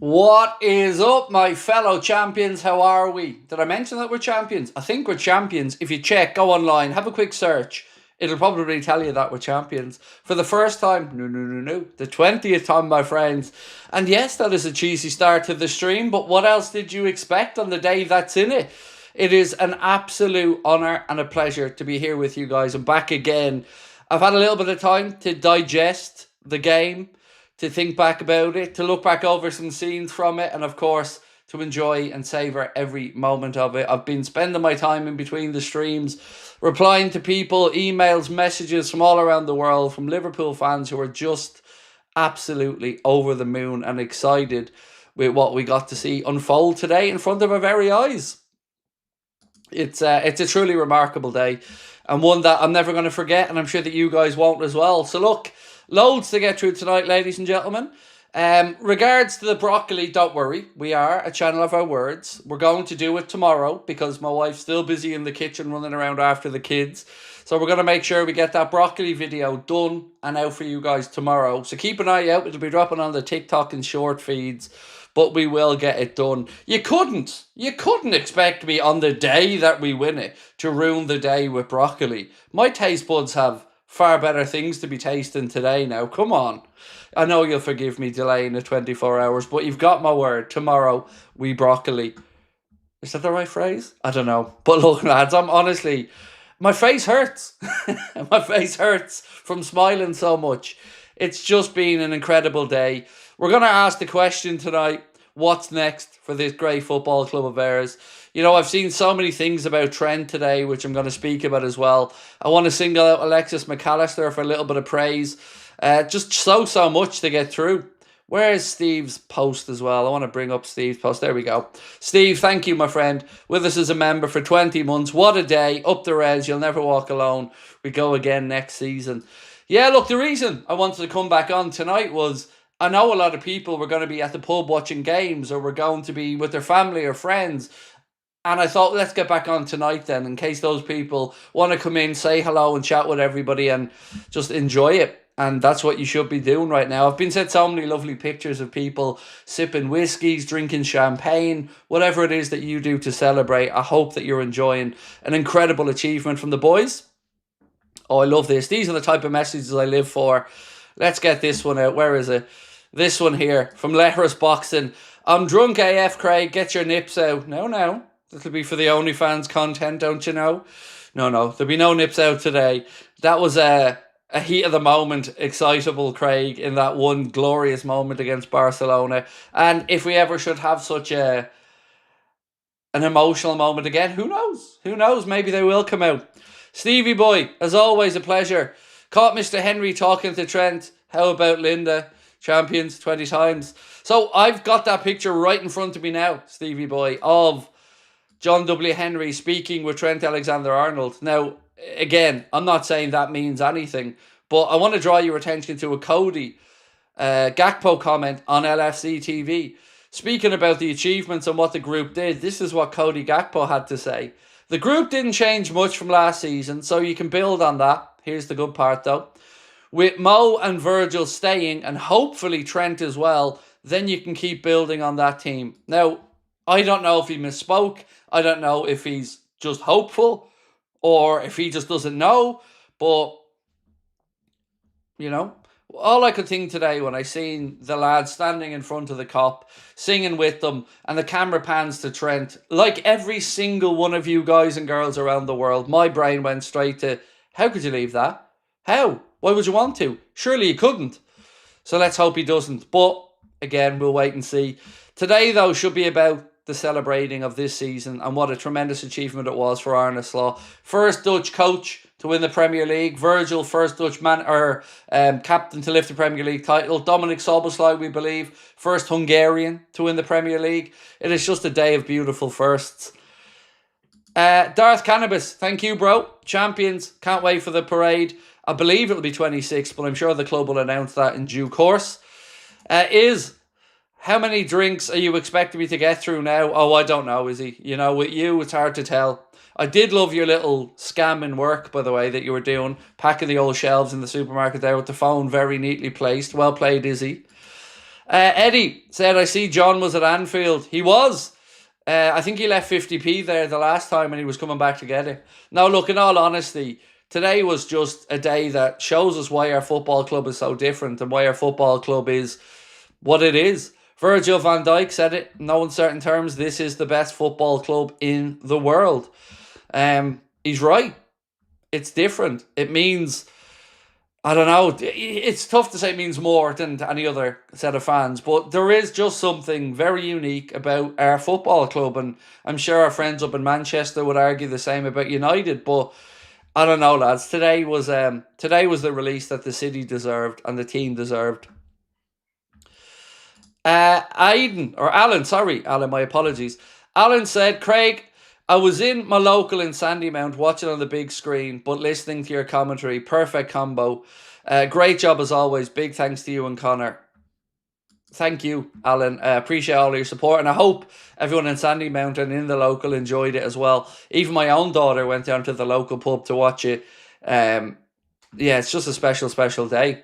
What is up, my fellow champions? How are we? Did I mention that we're champions? I think we're champions. If you check, go online, have a quick search. It'll probably tell you that we're champions. For the first time, no. The 20th time, my friends. And yes, that is a cheesy start to the stream, but what else did you expect on the day that's in it? It is an absolute honour and a pleasure to be here with you guys. I'm back again. I've had a little bit of time to digest the game, to think back about it, to look back over some scenes from it, and of course, to enjoy and savour every moment of it. I've been spending my time in between the streams, replying to people, emails, messages from all around the world, from Liverpool fans who are just absolutely over the moon and excited with what we got to see unfold today in front of our very eyes. It's a truly remarkable day, and one that I'm never going to forget, and I'm sure that you guys won't as well. So look, loads to get through tonight, ladies and gentlemen. Regards to the broccoli, don't worry. We are a channel of our words. We're going to do it tomorrow because my wife's still busy in the kitchen running around after the kids. So we're going to make sure we get that broccoli video done and out for you guys tomorrow. So keep an eye out. It'll be dropping on the TikTok and short feeds, but we will get it done. You couldn't expect me on the day that we win it to ruin the day with broccoli. My taste buds have far better things to be tasting today now. Come on. I know you'll forgive me delaying it 24 hours, but you've got my word. Tomorrow, we broccoli. Is that the right phrase? I don't know. But look, lads, I'm honestly, my face hurts. My face hurts from smiling so much. It's just been an incredible day. We're going to ask the question tonight, what's next for this great football club of ours? You know, I've seen so many things about Trent today, which I'm going to speak about as well. I want to single out Alexis McAllister for a little bit of praise. Just so much to get through. Where's Steve's post as well? I want to bring up Steve's post. There we go. Steve, thank you, my friend. With us as a member for 20 months. What a day. Up the Reds. You'll never walk alone. We go again next season. Yeah, look, the reason I wanted to come back on tonight was I know a lot of people were going to be at the pub watching games or were going to be with their family or friends. And I thought, let's get back on tonight then, in case those people want to come in, say hello and chat with everybody and just enjoy it. And that's what you should be doing right now. I've been sent so many lovely pictures of people sipping whiskies, drinking champagne, whatever it is that you do to celebrate. I hope that you're enjoying an incredible achievement from the boys. Oh, I love this. These are the type of messages I live for. Let's get this one out. Where is it? This one here from Letters Boxing. I'm drunk AF, Craig. Get your nips out. No. That'll be for the OnlyFans content, don't you know? No. There'll be no nips out today. That was a heat of the moment, excitable Craig, in that one glorious moment against Barcelona. And if we ever should have such an emotional moment again, who knows? Who knows? Maybe they will come out. Stevie boy, as always, a pleasure. Caught Mr. Henry talking to Trent. How about Linda? Champions 20 times. So I've got that picture right in front of me now, Stevie boy, of John W. Henry speaking with Trent Alexander-Arnold. Now, again, I'm not saying that means anything, but I want to draw your attention to a Cody Gakpo comment on LFC TV. Speaking about the achievements and what the group did, this is what Cody Gakpo had to say. The group didn't change much from last season, so you can build on that. Here's the good part, though. With Mo and Virgil staying, and hopefully Trent as well, then you can keep building on that team. Now, I don't know if he misspoke. I don't know if he's just hopeful or if he just doesn't know. But, you know, all I could think today when I seen the lads standing in front of the Kop, singing with them, and the camera pans to Trent, like every single one of you guys and girls around the world, my brain went straight to, how could you leave that? How? Why would you want to? Surely you couldn't. So let's hope he doesn't. But, again, we'll wait and see. Today, though, should be about the celebrating of this season and what a tremendous achievement it was for Arne. First Dutch coach to win the Premier League. Virgil, first Dutch captain to lift the Premier League title. Dominic Szoboszlai, we believe, first Hungarian to win the Premier League. It is just a day of beautiful firsts. Darth Cannabis, thank you, bro. Champions, can't wait for the parade. I believe it'll be 26, but I'm sure the club will announce that in due course. How many drinks are you expecting me to get through now? Oh, I don't know, Izzy. You know, with you, it's hard to tell. I did love your little scam in work, by the way, that you were doing. Packing the old shelves in the supermarket there with the phone very neatly placed. Well played, Izzy. Eddie said, I see John was at Anfield. He was. I think he left 50p there the last time and he was coming back to get it. Now, look, in all honesty, today was just a day that shows us why our football club is so different and why our football club is what it is. Virgil van Dijk said it in no uncertain terms. This is the best football club in the world. He's right. It's different. It means, I don't know, it's tough to say it means more than to any other set of fans, but there is just something very unique about our football club, and I'm sure our friends up in Manchester would argue the same about United, but I don't know, lads. Today was the release that the city deserved and the team deserved. Alan, my apologies. Alan said, Craig, I was in my local in Sandymount watching on the big screen, but listening to your commentary. Perfect combo. Great job as always. Big thanks to you and Connor. Thank you, Alan. Appreciate all your support, and I hope everyone in Sandymount and in the local enjoyed it as well. Even my own daughter went down to the local pub to watch it. Yeah, it's just a special, special day.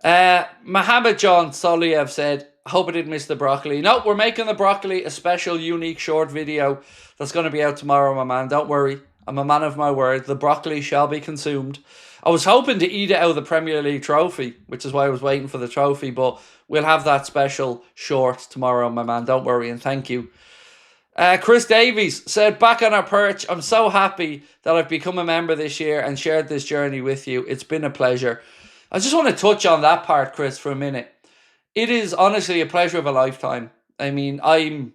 Mohammed John Soliev said, hope I didn't miss the broccoli. No, we're making the broccoli a special, unique, short video that's going to be out tomorrow, my man. Don't worry. I'm a man of my word. The broccoli shall be consumed. I was hoping to eat it out of the Premier League trophy, which is why I was waiting for the trophy, but we'll have that special short tomorrow, my man. Don't worry, and thank you. Chris Davies said, back on our perch, I'm so happy that I've become a member this year and shared this journey with you. It's been a pleasure. I just want to touch on that part, Chris, for a minute. It is honestly a pleasure of a lifetime. I mean, I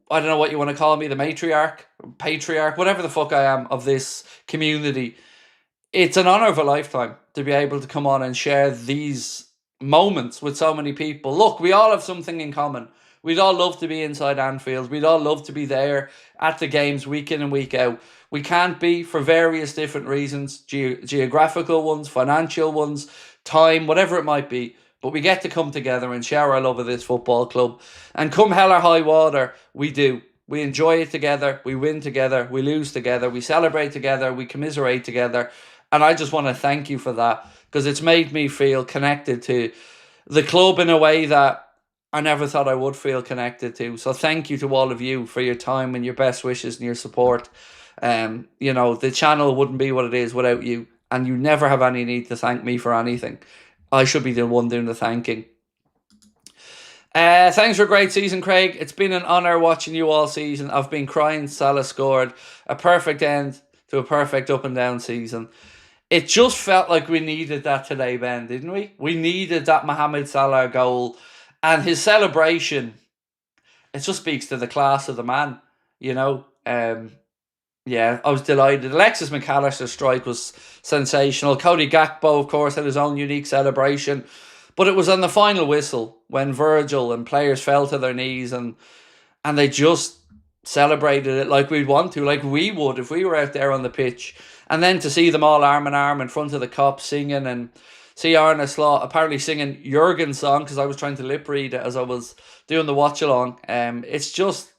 don't know what you want to call me, the matriarch, patriarch, whatever the fuck I am of this community. It's an honour of a lifetime to be able to come on and share these moments with so many people. Look, we all have something in common. We'd all love to be inside Anfield. We'd all love to be there at the games week in and week out. We can't be for various different reasons, geographical ones, financial ones, time, whatever it might be. But we get to come together and share our love of this football club. And come hell or high water, we do. We enjoy it together. We win together. We lose together. We celebrate together. We commiserate together. And I just want to thank you for that, because it's made me feel connected to the club in a way that I never thought I would feel connected to. So thank you to all of you for your time and your best wishes and your support. You know, the channel wouldn't be what it is without you, and you never have any need to thank me for anything. I should be the one doing the thanking. Thanks for a great season, Craig. It's been an honour watching you all season. I've been crying Salah scored. A perfect end to a perfect up and down season. It just felt like we needed that today, Ben, didn't we? We needed that Mohamed Salah goal. And his celebration, it just speaks to the class of the man, you know. Yeah, I was delighted. Alexis McAllister's strike was sensational. Cody Gakpo, of course, had his own unique celebration. But it was on the final whistle when Virgil and players fell to their knees and they just celebrated it like we'd want to, like we would if we were out there on the pitch. And then to see them all arm in arm in front of the Kop singing, and see Arne Slot apparently singing Jurgen's song, because I was trying to lip read it as I was doing the watch along. It's just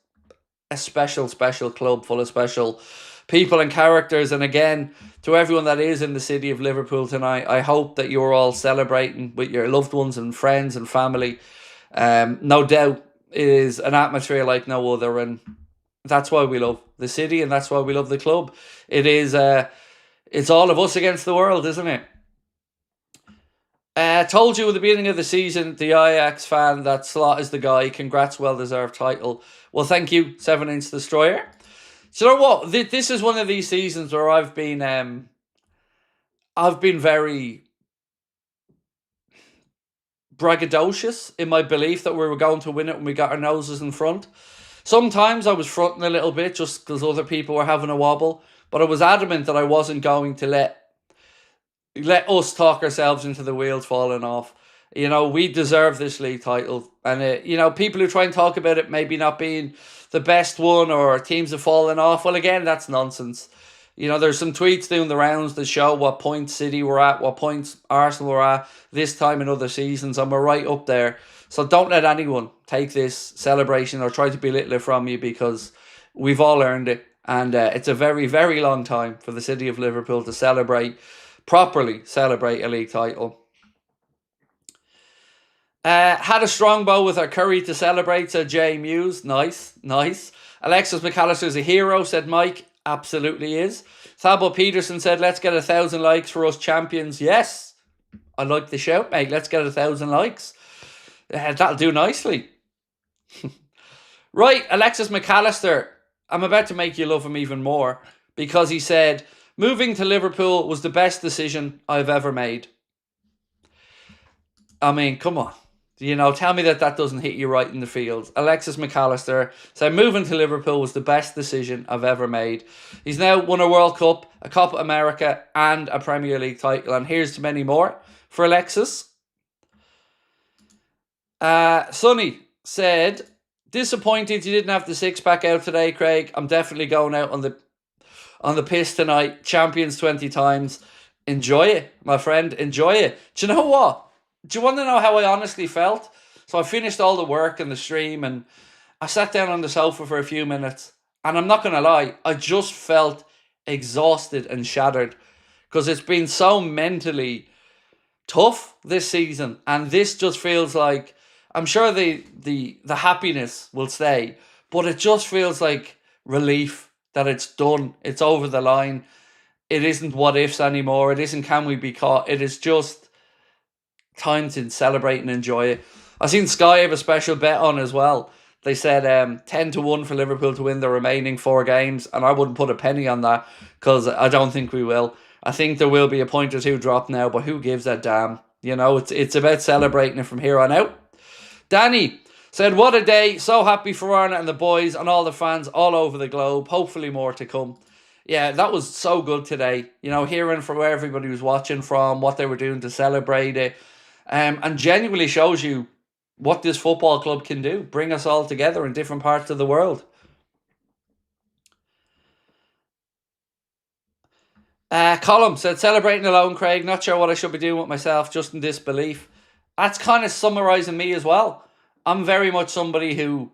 a special, special club full of special people and characters. And again, to everyone that is in the city of Liverpool tonight, I hope that you're all celebrating with your loved ones and friends and family. No doubt it is an atmosphere like no other, and that's why we love the city and that's why we love the club. It is, it's all of us against the world, isn't it? Told you at the beginning of the season, the Ajax fan, that Slot is the guy. Congrats, well-deserved title. Well, thank you, 7-inch Destroyer. So you know what? This is one of these seasons where I've been very braggadocious in my belief that we were going to win it when we got our noses in front. Sometimes I was fronting a little bit just because other people were having a wobble, but I was adamant that I wasn't going to let us talk ourselves into the wheels falling off. You know, we deserve this league title. And, you know, people who try and talk about it maybe not being the best one or teams have fallen off, well, again, that's nonsense. You know, there's some tweets doing the rounds that show what points City were at, what points Arsenal were at this time in other seasons, and we're right up there. So don't let anyone take this celebration or try to belittle it from you, because we've all earned it. And it's a very, very long time for the city of Liverpool to properly celebrate a league title. Had a strong bow with our curry to celebrate, said Jay Muse. Nice, nice. Alexis McAllister's a hero, said Mike. Absolutely is. Thabo Peterson said, let's get 1,000 likes for us champions. Yes, I like the shout, mate. Let's get 1,000 likes. That'll do nicely. Right, Alexis McAllister. I'm about to make you love him even more because he said, moving to Liverpool was the best decision I've ever made. I mean, come on. You know, tell me that doesn't hit you right in the feels. Alexis McAllister said moving to Liverpool was the best decision I've ever made. He's now won a World Cup, a Copa America, and a Premier League title. And here's to many more for Alexis. Sonny said, disappointed you didn't have the six-pack out today, Craig. I'm definitely going out on the piss tonight. Champions 20 times. Enjoy it, my friend. Enjoy it. Do you know what? Do you want to know how I honestly felt? So I finished all the work and the stream and I sat down on the sofa for a few minutes. And I'm not going to lie, I just felt exhausted and shattered because it's been so mentally tough this season. And this just feels like, I'm sure the happiness will stay, but it just feels like relief that it's done. It's over the line. It isn't what ifs anymore. It isn't can we be caught. It is just time to celebrate and enjoy it. I seen Sky have a special bet on as well. They said 10-1 for Liverpool to win the remaining 4 games, and I wouldn't put a penny on that because I don't think we will. I think there will be a point or two drop now, but who gives a damn? You know, it's about celebrating it from here on out. Danny said, what a day. So happy for Arne and the boys and all the fans all over the globe. Hopefully more to come. Yeah, that was so good today. You know, hearing from where everybody was watching from, what they were doing to celebrate it. And genuinely shows you what this football club can do. Bring us all together in different parts of the world. Colum said, celebrating alone, Craig. Not sure what I should be doing with myself, just in disbelief. That's kind of summarising me as well. I'm very much somebody who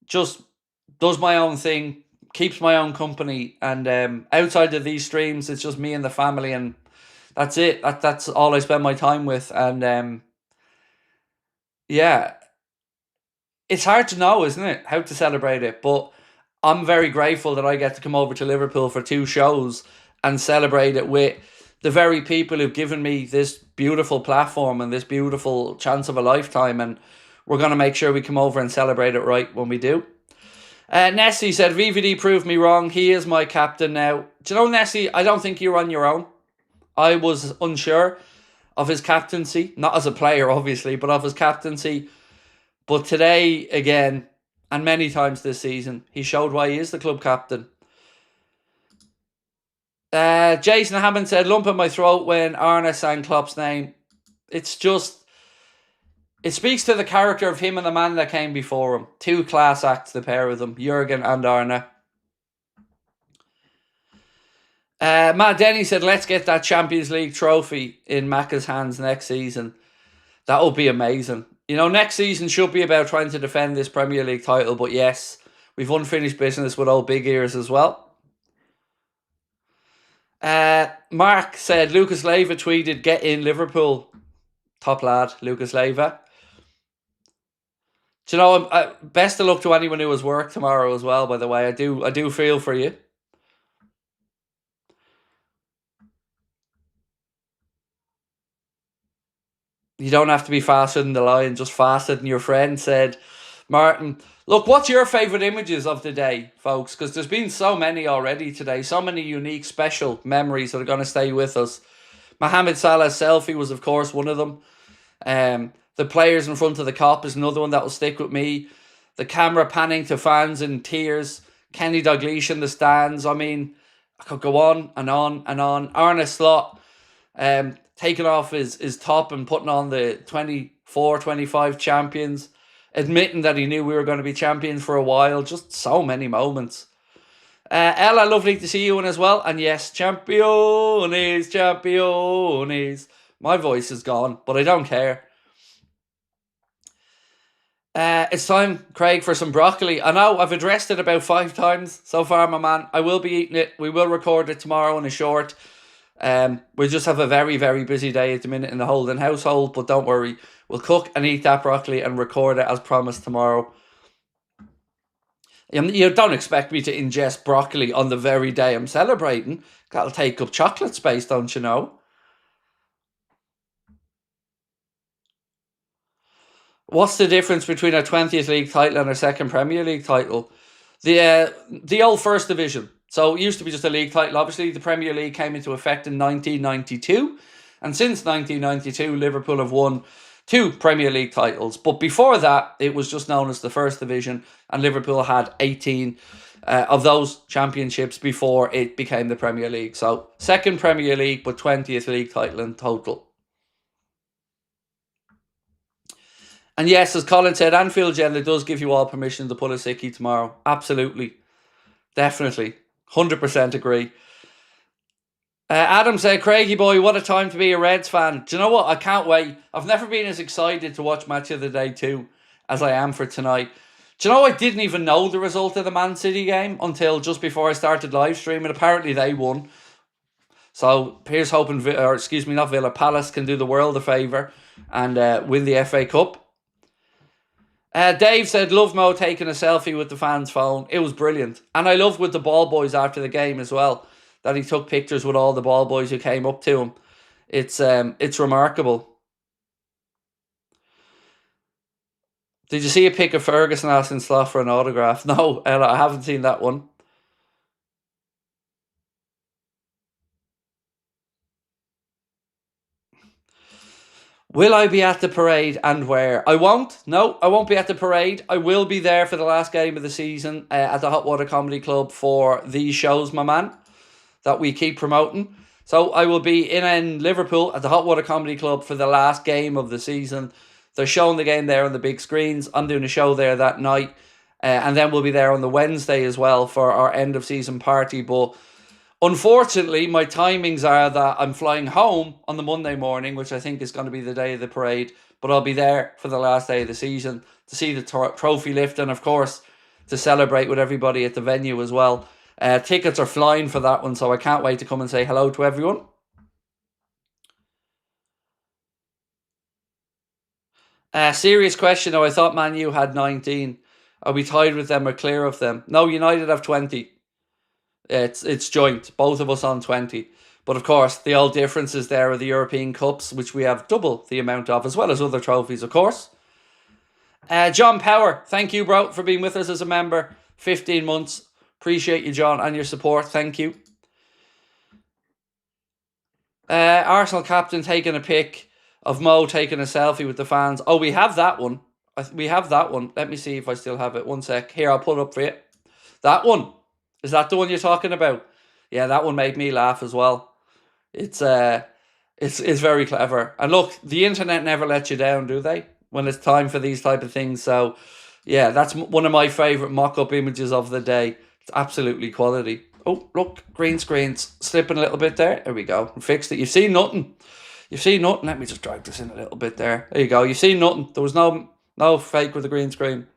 just does my own thing, keeps my own company, and outside of these streams, it's just me and the family, and that's it. That's all I spend my time with. And yeah, it's hard to know, isn't it, how to celebrate it. But I'm very grateful that I get to come over to Liverpool for 2 shows and celebrate it with the very people who've given me this beautiful platform and this beautiful chance of a lifetime. And we're going to make sure we come over and celebrate it right when we do. Nessie said, VVD proved me wrong. He is my captain now. Do you know, Nessie, I don't think you're on your own. I was unsure of his captaincy, not as a player, obviously, but of his captaincy. But today, again, and many times this season, he showed why he is the club captain. Jason Hammond said, lump in my throat when Arne sang Klopp's name. It's just, it speaks to the character of him and the man that came before him. 2 class acts, the pair of them, Jurgen and Arne. Matt Denny said, let's get that Champions League trophy in Macca's hands next season. That would be amazing. You know, next season should be about trying to defend this Premier League title, but yes, we've unfinished business with old big ears as well. Mark said, Lucas Leiva tweeted, get in Liverpool. Top lad, Lucas Leiva. Do you know, best of luck to anyone who has work tomorrow as well, by the way. I do feel for you. You don't have to be faster than the lion, just faster than your friend, said Martin. Look, what's your favourite images of the day, folks? Because there's been so many already today. So many unique, special memories that are going to stay with us. Mohamed Salah's selfie was, of course, one of them. The players in front of the Kop is another one that will stick with me. The camera panning to fans in tears. Kenny Dalglish in the stands. I mean, I could go on and on and on. Arne Slot taking off his top and putting on the 24-25 champions. Admitting that he knew we were going to be champions for a while. Just so many moments. Ella, lovely to see you in as well. And yes, champions, champions. My voice is gone, but I don't care. It's time, Craig, for some broccoli. I know I've addressed it about 5 times so far, my man. I will be eating it. We will record it tomorrow in a short. We just have a very, very busy day at the minute in the Houlden household, but don't worry. We'll cook and eat that broccoli and record it as promised tomorrow. You don't expect me to ingest broccoli on the very day I'm celebrating. That'll take up chocolate space, don't you know? What's the difference between a 20th league title and a second Premier League title? The old First Division. So it used to be just a league title. Obviously, the Premier League came into effect in 1992. And since 1992, Liverpool have won 2 Premier League titles. But before that, it was just known as the First Division. And Liverpool had 18 of those championships before it became the Premier League. So second Premier League, but 20th league title in total. And yes, as Colin said, Anfield Agenda does give you all permission to pull a sickie tomorrow. Absolutely. Definitely. 100% agree. Adam said, Craigie boy, what a time to be a Reds fan. Do you know what? I can't wait. I've never been as excited to watch Match of the Day 2 as I am for tonight. Do you know I didn't even know the result of the Man City game until just before I started live streaming? Apparently they won. So here's hoping, Palace can do the world a favour and win the FA Cup. Dave said, love Mo taking a selfie with the fans' phone. It was brilliant. And I loved with the ball boys after the game as well, that he took pictures with all the ball boys who came up to him. It's remarkable. Did you see a pic of Ferguson asking Sloth for an autograph? No, Ella, I haven't seen that one. Will I be at the parade and where? I won't. No, I won't be at the parade. I will be there for the last game of the season at the Hot Water Comedy Club for these shows, my man, that we keep promoting. So I will be in Liverpool at the Hot Water Comedy Club for the last game of the season. They're showing the game there on the big screens. I'm doing a show there that night. And then we'll be there on the Wednesday as well for our end of season party. But unfortunately, my timings are that I'm flying home on the Monday morning, which I think is going to be the day of the parade. But I'll be there for the last day of the season to see the trophy lift and, of course, to celebrate with everybody at the venue as well. Tickets are flying for that one, so I can't wait to come and say hello to everyone. Serious question, though. I thought Man U had 19. Are we tied with them or clear of them? No, United have 20. It's joint. Both of us on 20. But of course, the old differences there are the European Cups, which we have double the amount of, as well as other trophies, of course. John Power, thank you, bro, for being with us as a member. 15 months. Appreciate you, John, and your support. Thank you. Arsenal captain taking a pic of Mo taking a selfie with the fans. Oh, we have that one. We have that one. Let me see if I still have it. One sec. Here, I'll put it up for you. That one. Is that the one you're talking about? Yeah, that one made me laugh as well. It's very clever. And look, the internet never lets you down, do they? When it's time for these type of things. So, yeah, that's one of my favourite mock-up images of the day. It's absolutely quality. Oh, look, green screen's slipping a little bit there. There we go. I fixed it. You've seen nothing. You've seen nothing. Let me just drag this in a little bit there. There you go. You've seen nothing. There was no fake with the green screen.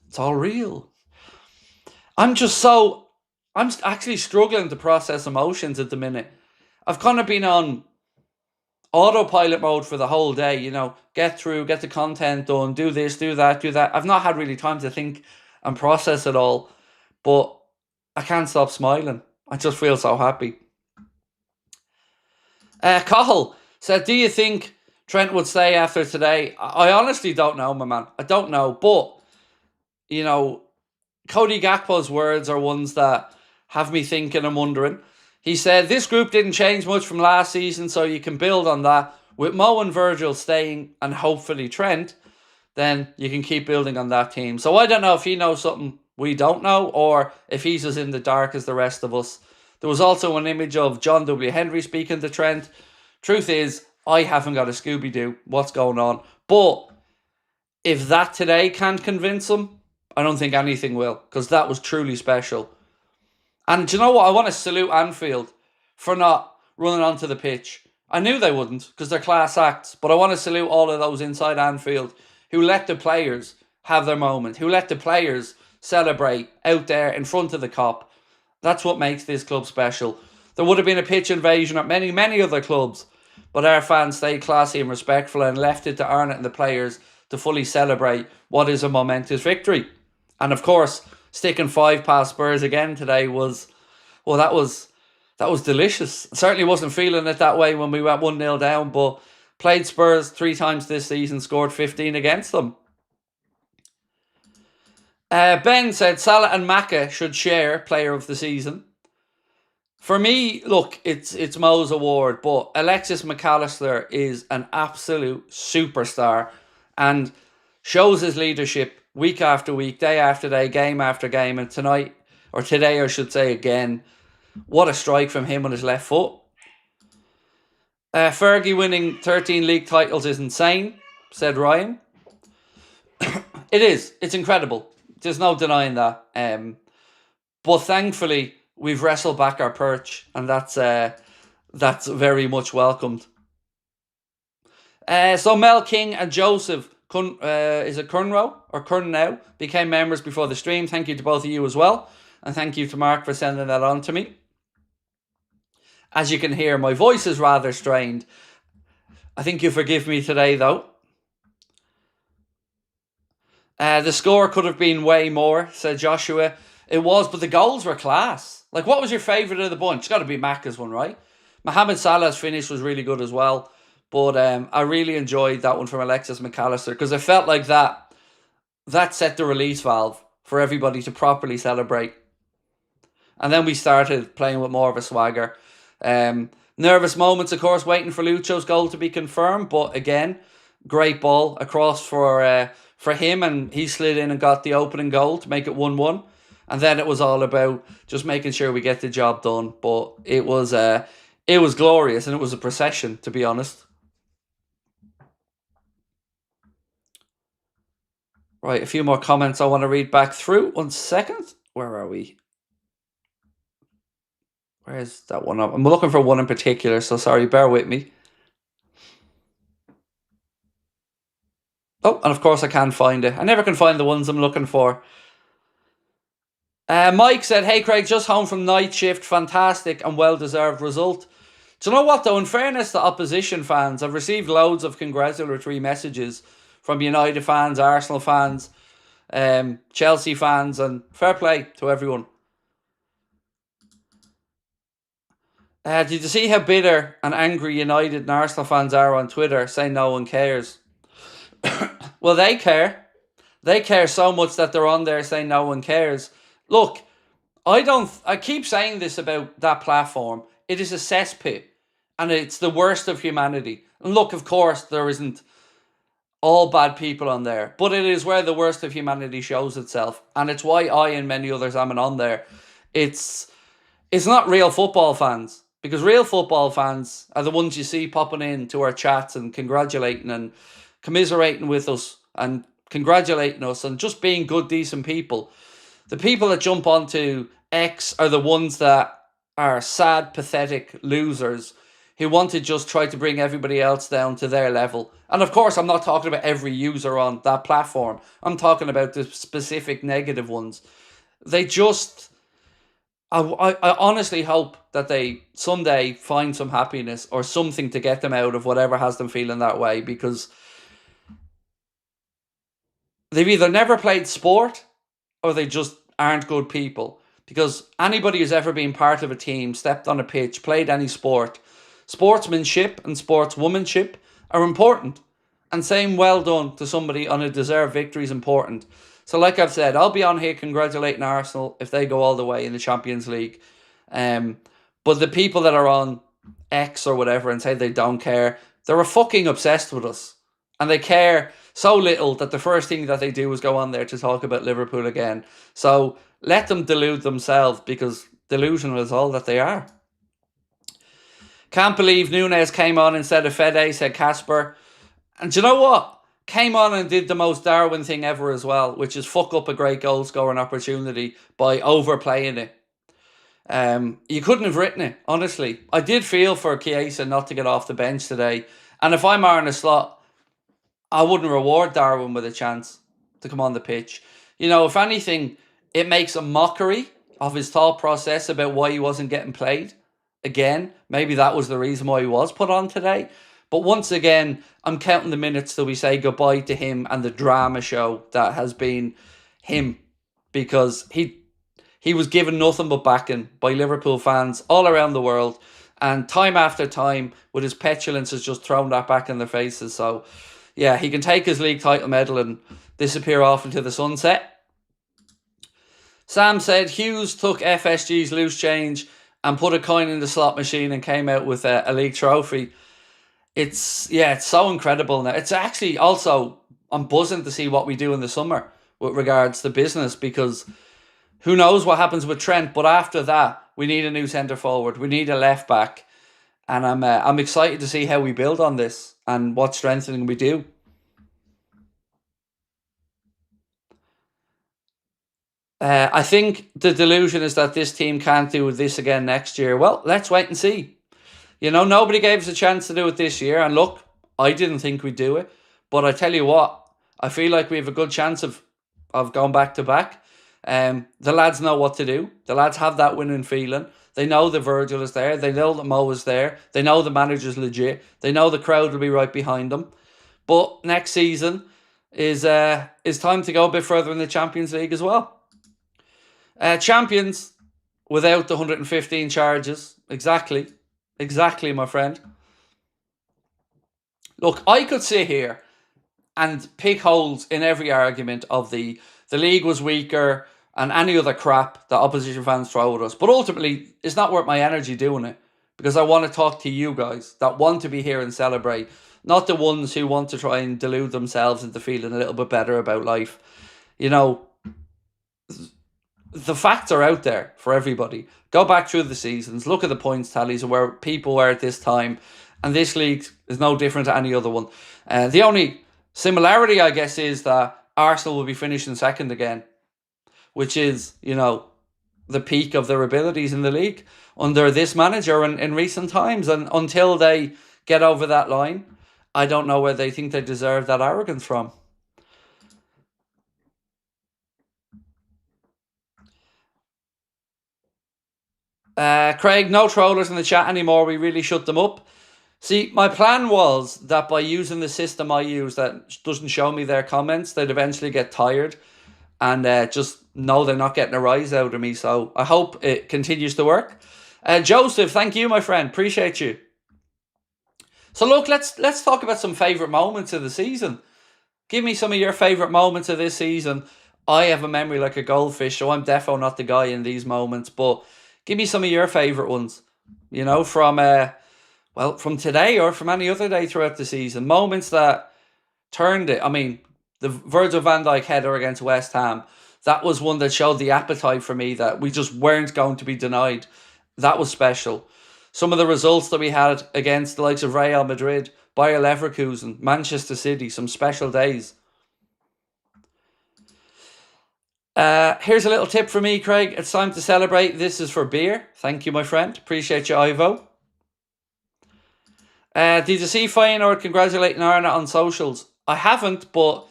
It's all real. I'm actually struggling to process emotions at the minute. I've kind of been on autopilot mode for the whole day, get through, get the content done, do this, do that. I've not had really time to think and process it all, but I can't stop smiling. I just feel so happy. Cahill said, do you think Trent would stay after today? I honestly don't know, my man. I don't know, but, Cody Gakpo's words are ones that have me thinking and wondering. He said, this group didn't change much from last season, so you can build on that. With Mo and Virgil staying and hopefully Trent, then you can keep building on that team. So I don't know if he knows something we don't know or if he's as in the dark as the rest of us. There was also an image of John W. Henry speaking to Trent. Truth is, I haven't got a Scooby-Doo. What's going on? But if that today can't convince him, I don't think anything will, because that was truly special. And do you know what? I want to salute Anfield for not running onto the pitch. I knew they wouldn't, because they're class acts, but I want to salute all of those inside Anfield who let the players have their moment, who let the players celebrate out there in front of the cop. That's what makes this club special. There would have been a pitch invasion at many, many other clubs, but our fans stayed classy and respectful and left it to Arne and the players to fully celebrate what is a momentous victory. And of course, sticking 5 past Spurs again today was, well, that was delicious. Certainly wasn't feeling it that way when we went 1-0 down, but played Spurs 3 times this season, scored 15 against them. Ben said Salah and Maka should share player of the season. For me, look, it's Mo's award, but Alexis McAllister is an absolute superstar and shows his leadership week after week, day after day, game after game, and tonight, or today I should say again, what a strike from him on his left foot. Fergie winning 13 league titles is insane, said Ryan. It is. It's incredible. There's no denying that. But thankfully, we've wrestled back our perch, and that's very much welcomed. So Mel King and Joseph, is it Curnrow or Curnow, became members before the stream. Thank you to both of you as well. And thank you to Mark for sending that on to me. As you can hear, my voice is rather strained. I think you forgive me today, though. The score could have been way more, said Joshua. It was, but the goals were class. Like, what was your favourite of the bunch? It's got to be Macca's one, right? Mohamed Salah's finish was really good as well. But I really enjoyed that one from Alexis McAllister because I felt like that set the release valve for everybody to properly celebrate. And then we started playing with more of a swagger. Nervous moments, of course, waiting for Lucho's goal to be confirmed. But again, great ball across for him, and he slid in and got the opening goal to make it 1-1. And then it was all about just making sure we get the job done. But it was glorious, and it was a procession, to be honest. Right, a few more comments I want to read back through. 1 second. Where are we? Where's that one up? I'm looking for one in particular, so sorry, bear with me. Oh, and of course I can't find it. I never can find the ones I'm looking for. Mike said, hey Craig, just home from night shift. Fantastic and well-deserved result. Do you know what though? In fairness to opposition fans, I've received loads of congratulatory messages from United fans, Arsenal fans, Chelsea fans, and fair play to everyone. Did you see how bitter and angry United and Arsenal fans are on Twitter, saying no one cares? Well, they care. They care so much that they're on there saying no one cares. Look, I keep saying this about that platform. It is a cesspit, and it's the worst of humanity. And look, of course, there isn't all bad people on there, but it is where the worst of humanity shows itself, and it's why I and many others aren't on there. It's not real football fans. Because real football fans are the ones you see popping in to our chats and congratulating and commiserating with us and congratulating us and just being good, decent people. The people that jump onto X are the ones that are sad, pathetic losers who want to just try to bring everybody else down to their level. And of course, I'm not talking about every user on that platform. I'm talking about the specific negative ones. They just... I honestly hope that they someday find some happiness or something to get them out of whatever has them feeling that way, because they've either never played sport or they just aren't good people. Because anybody who's ever been part of a team, stepped on a pitch, played any sport, sportsmanship and sportswomanship are important. And saying well done to somebody on a deserved victory is important. So like I've said, I'll be on here congratulating Arsenal if they go all the way in the Champions League. But the people that are on X or whatever and say they don't care, they're fucking obsessed with us. And they care so little that the first thing that they do is go on there to talk about Liverpool again. So let them delude themselves, because delusional is all that they are. Can't believe Nunez came on instead of Fede, said Casper. And do you know what? Came on and did the most Darwin thing ever as well, which is fuck up a great goal scoring opportunity by overplaying it. You couldn't have written it, honestly. I did feel for Chiesa not to get off the bench today. And if I'm Arne Slot, I wouldn't reward Darwin with a chance to come on the pitch. You know, if anything, it makes a mockery of his thought process about why he wasn't getting played. again. Maybe that was the reason why he was put on today. But once again, I'm counting the minutes till we say goodbye to him and the drama show that has been him, because he was given nothing but backing by Liverpool fans all around the world. And time after time, with his petulance, has just thrown that back in their faces. So, yeah, he can take his league title medal and disappear off into the sunset. Sam said Hughes took FSG's loose change and put a coin in the slot machine and came out with a league trophy. It's so incredible now. It's actually also, I'm buzzing to see what we do in the summer with regards to business, because who knows what happens with Trent. But after that, we need a new centre forward. We need a left back, and I'm excited to see how we build on this and what strengthening we do. I think the delusion is that this team can't do this again next year. Well, let's wait and see. You know, nobody gave us a chance to do it this year. And look, I didn't think we'd do it. But I tell you what, I feel like we have a good chance of going back to back. The lads know what to do. The lads have that winning feeling. They know the Virgil is there. They know that Mo is there. They know the manager's legit. They know the crowd will be right behind them. But next season is time to go a bit further in the Champions League as well. Champions without the 115 charges. Exactly, my friend. Look, I could sit here and pick holes in every argument of the league was weaker and any other crap that opposition fans throw at us. But ultimately, it's not worth my energy doing it, because I want to talk to you guys that want to be here and celebrate, not the ones who want to try and delude themselves into feeling a little bit better about life. You know, the facts are out there for everybody. Go back through the seasons, look at the points tallies of where people were at this time, and this league is no different to any other one. The only similarity, I guess, is that Arsenal will be finishing second again, which is, you know, the peak of their abilities in the league under this manager in recent times. And until they get over that line, I don't know where they think they deserve that arrogance from. Craig, no trollers in the chat anymore. We really shut them up. See, my plan was that by using the system I use that doesn't show me their comments, they'd eventually get tired and just know they're not getting a rise out of me. So I hope it continues to work. Joseph, thank you, my friend. Appreciate you. So look, let's talk about some favourite moments of the season. Give me some of your favourite moments of this season. I have a memory like a goldfish, so I'm defo not the guy in these moments. But give me some of your favourite ones, you know, from today or from any other day throughout the season. Moments that turned it. I mean, the Virgil van Dijk header against West Ham, that was one that showed the appetite for me that we just weren't going to be denied. That was special. Some of the results that we had against the likes of Real Madrid, Bayer Leverkusen, Manchester City, some special days. Here's a little tip for me, Craig. It's time to celebrate. This is for beer. Thank you, my friend. Appreciate you, Ivo. Did you see Feyenoord congratulating Arne on socials? I haven't, but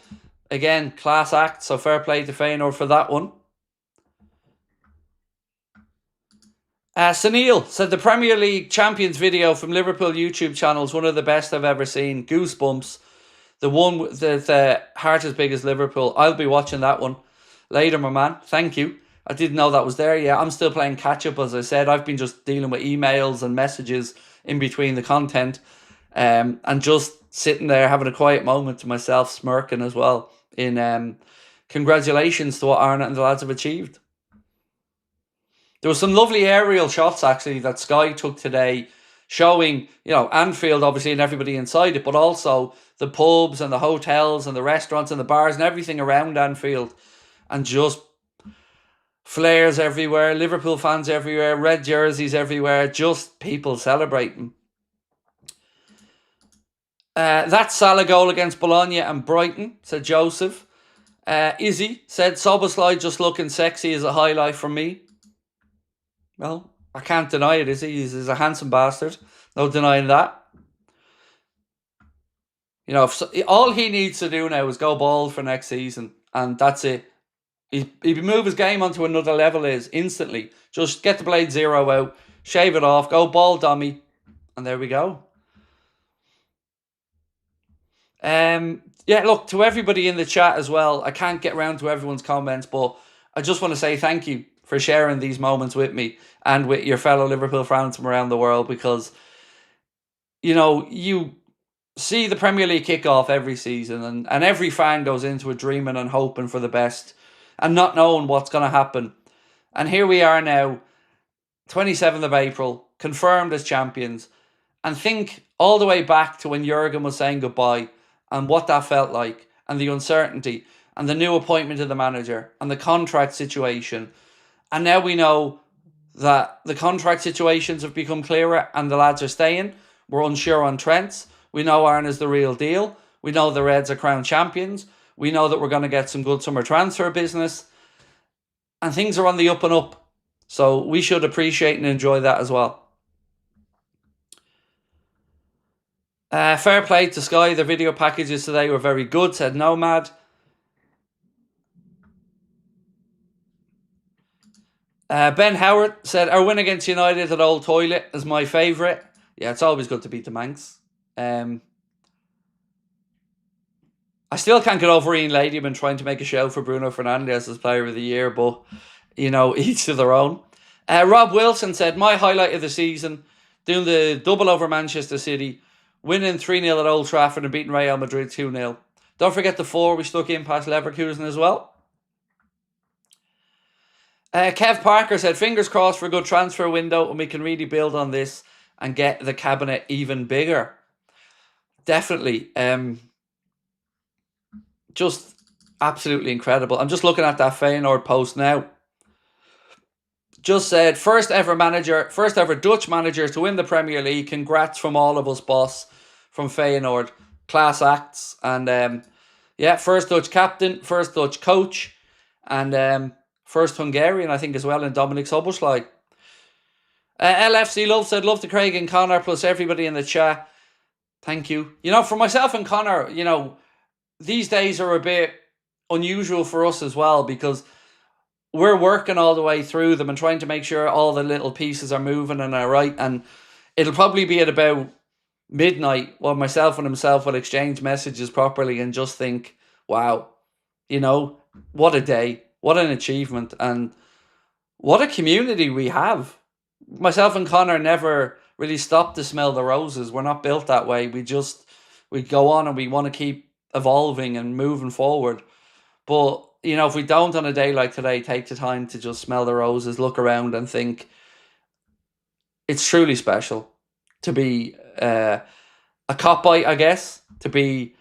again, class act, so fair play to Feyenoord for that one. Sunil said the Premier League Champions video from Liverpool YouTube channel is one of the best I've ever seen. Goosebumps. The one with the heart as big as Liverpool. I'll be watching that one later, my man. Thank you. I didn't know that was there. Yeah, I'm still playing catch up, as I said. I've been just dealing with emails and messages in between the content, and just sitting there having a quiet moment to myself, smirking as well in congratulations to what Arne and the lads have achieved. There was some lovely aerial shots actually that Sky took today, showing, you know, Anfield obviously and everybody inside it, but also the pubs and the hotels and the restaurants and the bars and everything around Anfield, and just flares everywhere, Liverpool fans everywhere, red jerseys everywhere, just people celebrating. That Salah goal against Bologna and Brighton, said Joseph. Izzy said Soboslai just looking sexy is a highlight for me. Well, I can't deny it, Izzy. He's a handsome bastard. No denying that. You know, all he needs to do now is go bald for next season, and that's it. He'd move his game onto another level instantly. Just get the Blade Zero out, shave it off, go ball dummy, and there we go. Yeah, look, to everybody in the chat as well, I can't get around to everyone's comments, but I just want to say thank you for sharing these moments with me and with your fellow Liverpool fans from around the world, because, you know, you see the Premier League kick off every season, and every fan goes into it dreaming and hoping for the best and not knowing what's going to happen. And here we are now, 27th of April, confirmed as champions, and think all the way back to when Jurgen was saying goodbye and what that felt like, and the uncertainty, and the new appointment of the manager, and the contract situation. And now we know that the contract situations have become clearer and the lads are staying. We're unsure on Trent's. We know Arne is the real deal. We know the Reds are crown champions. We know that we're going to get some good summer transfer business. And things are on the up and up. So we should appreciate and enjoy that as well. Fair play to Sky. The video packages today were very good, said Nomad. Ben Howard said, our win against United at Old Toilet is my favourite. Yeah, it's always good to beat the Manx. I still can't get over Ian Ladyman trying to make a show for Bruno Fernandes as Player of the Year, but, you know, each to their own. Rob Wilson said, my highlight of the season, doing the double over Manchester City, winning 3-0 at Old Trafford and beating Real Madrid 2-0. Don't forget the 4 we stuck in past Leverkusen as well. Kev Parker said, fingers crossed for a good transfer window and we can really build on this and get the cabinet even bigger. Definitely. Just absolutely incredible. I'm just looking at that Feyenoord post now. Just said, first ever Dutch manager to win the Premier League. Congrats from all of us, boss, from Feyenoord. Class acts. And yeah, first Dutch captain, first Dutch coach, and first Hungarian, I think, as well, in Dominic Soboslai. LFC Love said, love to Craig and Connor, plus everybody in the chat. Thank you. You know, for myself and Connor, you know, these days are a bit unusual for us as well, because we're working all the way through them and trying to make sure all the little pieces are moving and are right. And it'll probably be at about midnight while myself and himself will exchange messages properly and just think, wow, you know, what a day, what an achievement, and what a community we have. Myself and Connor never really stop to smell the roses. We're not built that way. We go on and we want to keep evolving and moving forward. But, you know, if we don't on a day like today take the time to just smell the roses, look around and think, it's truly special to be a cop bite, I guess, to be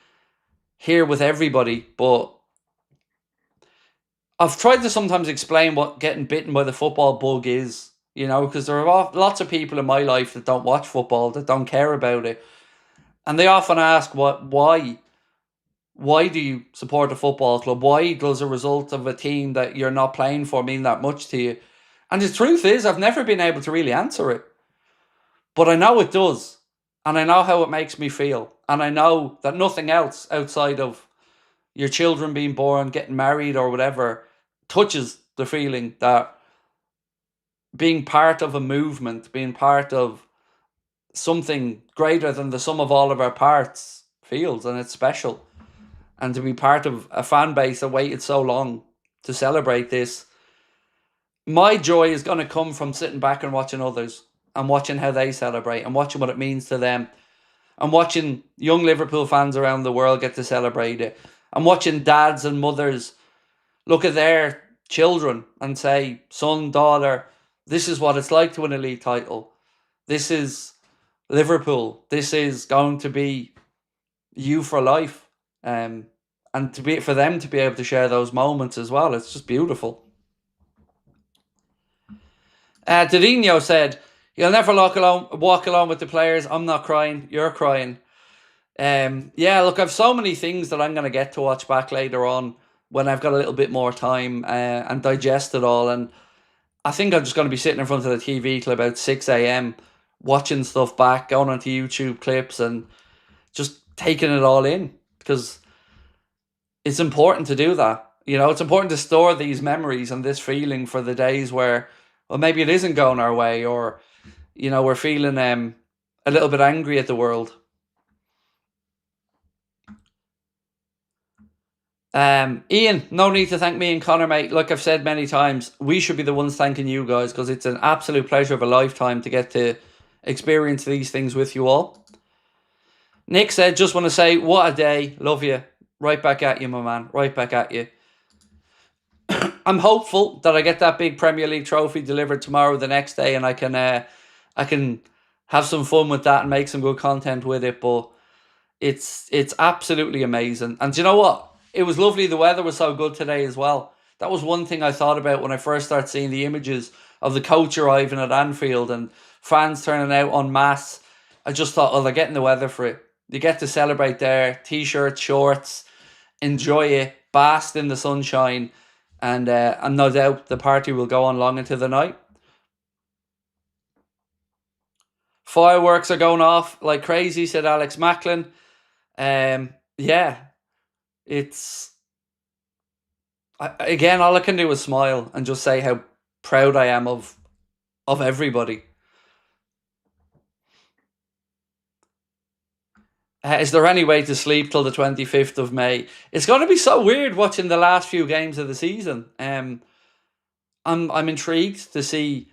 here with everybody. But I've tried to sometimes explain what getting bitten by the football bug is, you know, because there are lots of people in my life that don't watch football, that don't care about it. And they often ask, why? Why do you support a football club? Why does a result of a team that you're not playing for mean that much to you? And the truth is, I've never been able to really answer it. But I know it does. And I know how it makes me feel. And I know that nothing else outside of your children being born, getting married or whatever, touches the feeling that being part of a movement, being part of something greater than the sum of all of our parts feels, and it's special. And to be part of a fan base that waited so long to celebrate this, my joy is going to come from sitting back and watching others and watching how they celebrate and watching what it means to them and watching young Liverpool fans around the world get to celebrate it and watching dads and mothers look at their children and say, son, daughter, this is what it's like to win a league title. This is Liverpool. This is going to be you for life. And for them to be able to share those moments as well, it's just beautiful. Didinho said, you'll never walk alone with the players. I'm not crying. You're crying. Yeah, look, I've so many things that I'm going to get to watch back later on when I've got a little bit more time and digest it all. And I think I'm just going to be sitting in front of the TV till about 6 a.m. watching stuff back, going onto YouTube clips and just taking it all in, because it's important to do that. You know, it's important to store these memories and this feeling for the days where, well, maybe it isn't going our way, or we're feeling a little bit angry at the world. Ian, no need to thank me and Connor, mate. Like I've said many times, we should be the ones thanking you guys, because it's an absolute pleasure of a lifetime to get to experience these things with you all. Nick said, just want to say, what a day. Love you. Right back at you, my man. Right back at you. I'm hopeful that I get that big Premier League trophy delivered tomorrow, the next day, and I can have some fun with that and make some good content with it. But it's absolutely amazing. And do you know what? It was lovely. The weather was so good today as well. That was one thing I thought about when I first started seeing the images of the coach arriving at Anfield and fans turning out en masse. I just thought, oh, they're getting the weather for it. You get to celebrate there, t-shirts, shorts, enjoy it, bask in the sunshine, and no doubt the party will go on long into the night. Fireworks are going off like crazy, said Alex Macklin. Yeah, it's again, all I can do is smile and just say how proud I am of everybody. Is there any way to sleep till the 25th of May? It's going to be so weird watching the last few games of the season. I'm intrigued to see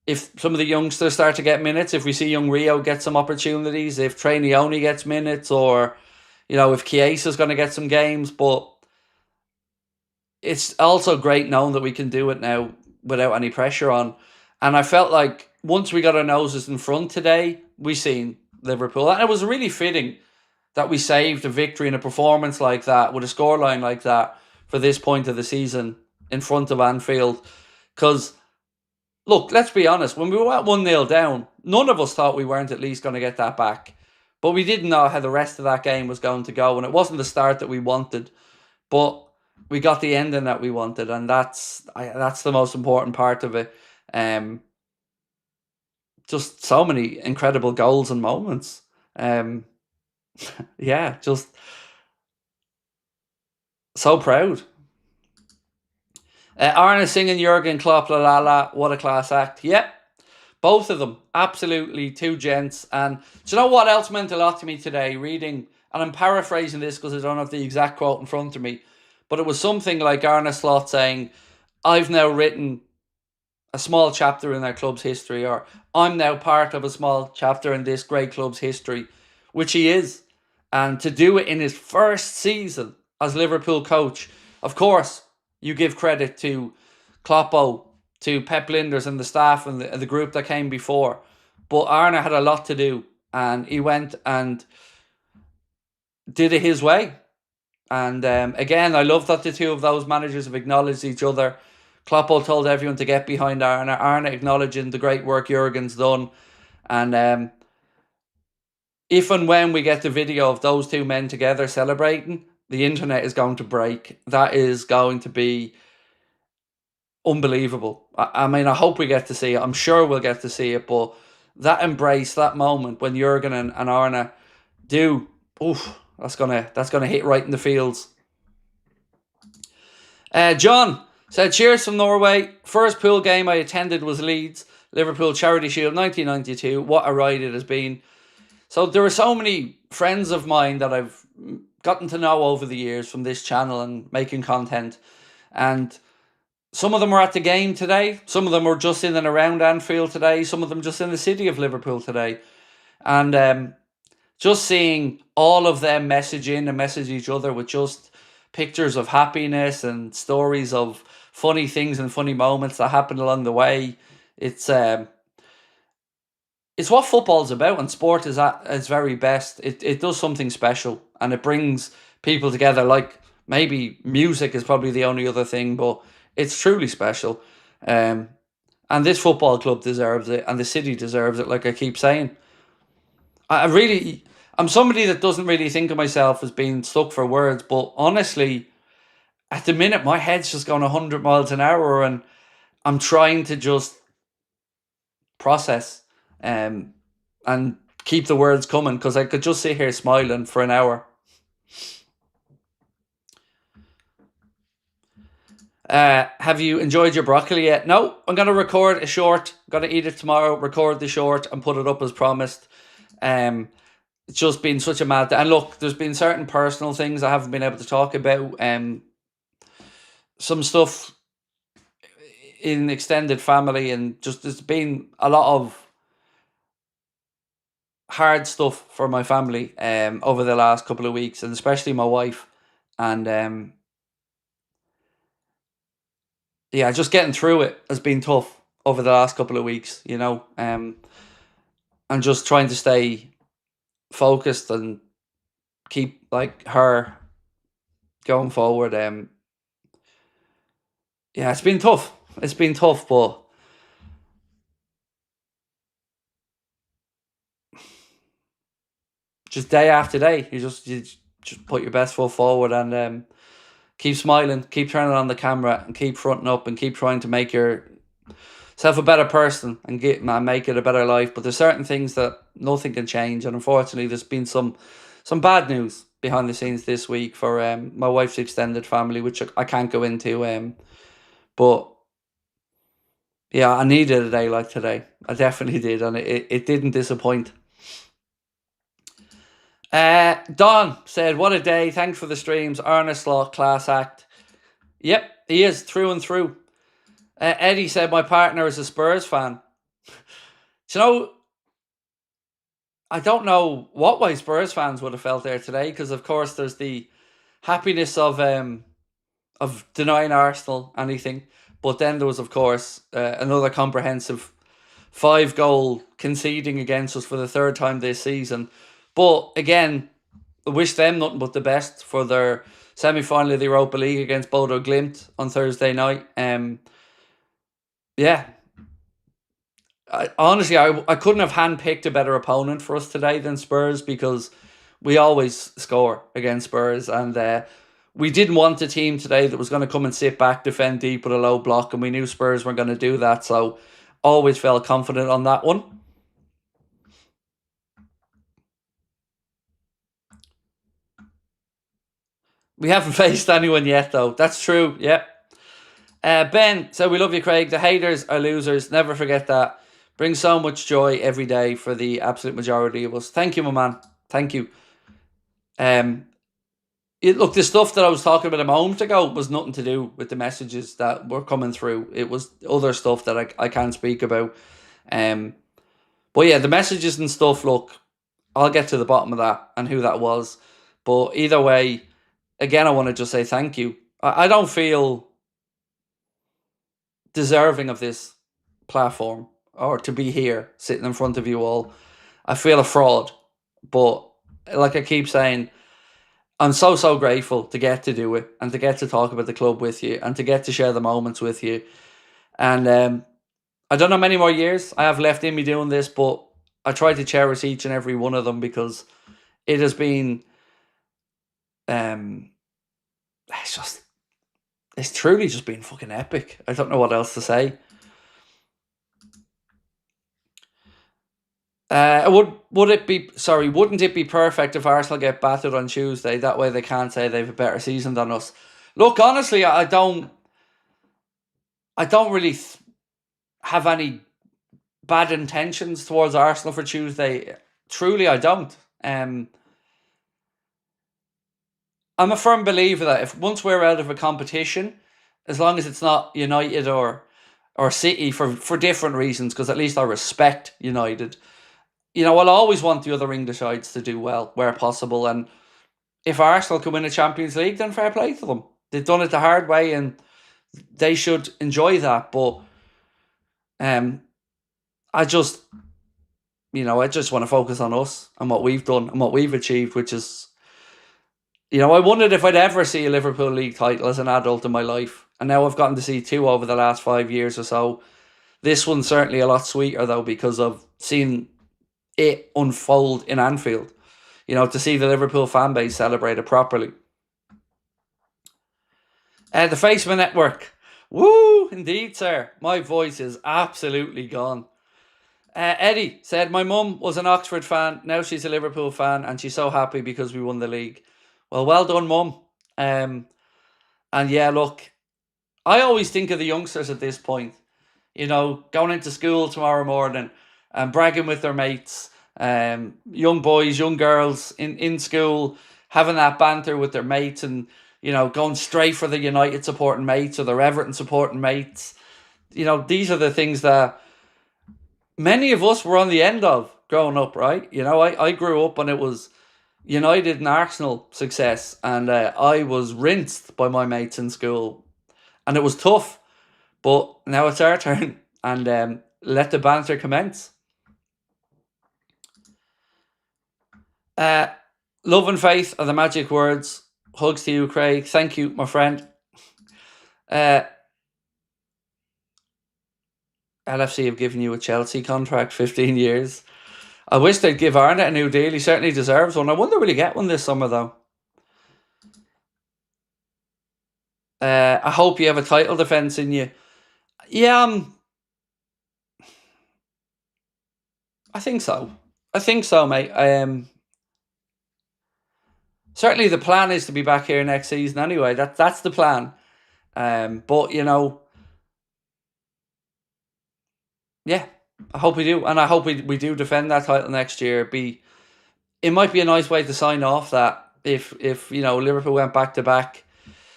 if some of the youngsters start to get minutes, if we see young Rio get some opportunities, if Trainioni gets minutes, or if Chiesa's going to get some games. But it's also great knowing that we can do it now without any pressure on. And I felt like once we got our noses in front today, we seen Liverpool. And it was really fitting that we saved a victory in a performance like that, with a scoreline like that, for this point of the season in front of Anfield. Because, look, let's be honest, when we were at 1-0 down, none of us thought we weren't at least going to get that back. But we didn't know how the rest of that game was going to go, and it wasn't the start that we wanted. But we got the ending that we wanted, and that's the most important part of it. Just so many incredible goals and moments. Yeah, just so proud. Arne singing Jurgen Klopp, la la la, what a class act. Yep, both of them, absolutely two gents. And do you know what else meant a lot to me today? Reading, and I'm paraphrasing this because I don't have the exact quote in front of me, but it was something like Arne Slot saying, I've now written a small chapter in our club's history, or I'm now part of a small chapter in this great club's history, which he is. And to do it in his first season as Liverpool coach, of course, you give credit to Kloppo, to Pep Linders and the staff and the group that came before. But Arne had a lot to do, and he went and did it his way. And again, I love that the two of those managers have acknowledged each other. Kloppo told everyone to get behind Arne. Arne acknowledging the great work Jurgen's done. And if and when we get the video of those two men together celebrating, the internet is going to break. That is going to be unbelievable. I mean, I hope we get to see it. I'm sure we'll get to see it. But that embrace, that moment when Jurgen and Arne do, that's gonna hit right in the fields. John said, cheers from Norway. First pool game I attended was Leeds, Liverpool Charity Shield 1992. What a ride it has been. So there are so many friends of mine that I've gotten to know over the years from this channel and making content. And some of them were at the game today. Some of them were just in and around Anfield today. Some of them just in the city of Liverpool today. And just seeing all of them message in and message each other with just pictures of happiness and stories of funny things and funny moments that happened along the way. It's what football's about, and sport is at its very best. It does something special, and it brings people together. Like, maybe music is probably the only other thing, but it's truly special. And this football club deserves it, and the city deserves it, like I keep saying. I'm somebody that doesn't really think of myself as being stuck for words, but honestly, at the minute, my head's just going 100 miles an hour, and I'm trying to just process and keep the words coming, because I could just sit here smiling for an hour. Have you enjoyed your broccoli yet? No, I'm going to record a short. I'm going to eat it tomorrow, record the short, and put it up as promised. It's just been such a mad day. And look, there's been certain personal things I haven't been able to talk about. Some stuff in extended family, and just there's been a lot of hard stuff for my family over the last couple of weeks, and especially my wife. And yeah, just getting through it has been tough over the last couple of weeks, and just trying to stay focused and keep like her going forward. Yeah, it's been tough. It's been tough, but just day after day, you just put your best foot forward and keep smiling, keep turning on the camera, and keep fronting up, and keep trying to make yourself a better person and make it a better life. But there's certain things that nothing can change, and unfortunately, there's been some bad news behind the scenes this week for my wife's extended family, which I can't go into. But yeah, I needed a day like today. I definitely did, and it didn't disappoint. Don said, "What a day! Thanks for the streams. Arne Slot, class act." Yep, he is through and through. Eddie said, "My partner is a Spurs fan." Do you know, I don't know what way Spurs fans would have felt there today, because of course there's the happiness of denying Arsenal anything, but then there was of course another comprehensive 5-goal conceding against us for the third time this season. But again, I wish them nothing but the best for their semi-final of the Europa League against Bodo Glimt on Thursday night. Yeah, honestly, I couldn't have handpicked a better opponent for us today than Spurs, because we always score against Spurs, and we didn't want a team today that was going to come and sit back, defend deep with a low block, and we knew Spurs weren't going to do that, so always felt confident on that one. We haven't faced anyone yet, though. That's true, yeah. Ben, so we love you, Craig. The haters are losers. Never forget that. Brings so much joy every day for the absolute majority of us. Thank you, my man. Thank you. Look, the stuff that I was talking about a moment ago was nothing to do with the messages that were coming through. It was other stuff that I can't speak about. But yeah, the messages and stuff, look, I'll get to the bottom of that and who that was. But either way, again, I want to just say thank you. I don't feel deserving of this platform or to be here sitting in front of you all. I feel a fraud. But like I keep saying, I'm so grateful to get to do it, and to get to talk about the club with you, and to get to share the moments with you. And I don't know how many more years I have left in me doing this, but I try to cherish each and every one of them, because it has been it's truly just been fucking epic. I don't know what else to say. Wouldn't it be perfect if Arsenal get battered on Tuesday? That way they can't say they have a better season than us. Look, honestly, I don't really have any bad intentions towards Arsenal for Tuesday. Truly, I don't. I'm a firm believer that if once we're out of a competition, as long as it's not United or City for different reasons, because at least I respect United. I'll always want the other English sides to do well where possible, and if Arsenal can win a Champions League, then fair play to them. They've done it the hard way, and they should enjoy that. But I just want to focus on us and what we've done and what we've achieved, which is, I wondered if I'd ever see a Liverpool League title as an adult in my life, and now I've gotten to see 2 over the last 5 years or so. This one's certainly a lot sweeter, though, because of seeing it unfold in Anfield. To see the Liverpool fan base celebrate it properly. The Facebook Network. Woo! Indeed, sir. My voice is absolutely gone. Eddie said, my mum was an Oxford fan. Now she's a Liverpool fan, and she's so happy because we won the league. Well done, mum. And yeah, look, I always think of the youngsters at this point, going into school tomorrow morning and bragging with their mates, young boys, young girls in school, having that banter with their mates and, going straight for the United supporting mates or their Everton supporting mates. These are the things that many of us were on the end of growing up, right? I grew up when it was United and Arsenal success, and I was rinsed by my mates in school, and it was tough. But now it's our turn, and let the banter commence. Love and faith are the magic words. Hugs to you, Craig. Thank you, my friend. LFC have given you a Chelsea contract, 15 years. I wish they'd give Arne a new deal. He certainly deserves one. I wonder will he get one this summer, though. I hope you have a title defence in you. Yeah, I think so. I think so, mate. Certainly the plan is to be back here next season anyway. That's the plan. But, yeah, I hope we do. And I hope we do defend that title next year. It might be a nice way to sign off that if Liverpool went back to back,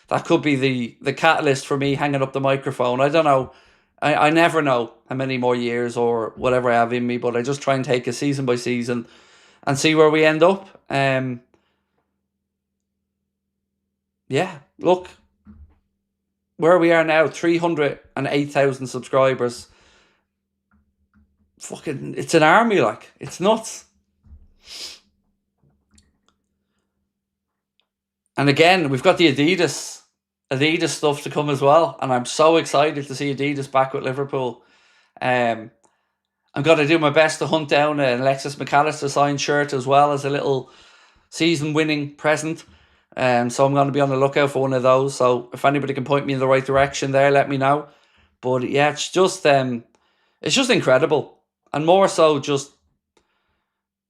that could be the catalyst for me hanging up the microphone. I don't know. I never know how many more years or whatever I have in me, but I just try and take it season by season and see where we end up. Yeah, look, where we are now, 308,000 subscribers. Fucking, it's an army, like, it's nuts. And again, we've got the Adidas stuff to come as well, and I'm so excited to see Adidas back with Liverpool. I'm going to do my best to hunt down an Alexis McAllister signed shirt as well as a little season-winning present. So I'm going to be on the lookout for one of those. So if anybody can point me in the right direction there, let me know. But yeah, it's just incredible, and more so just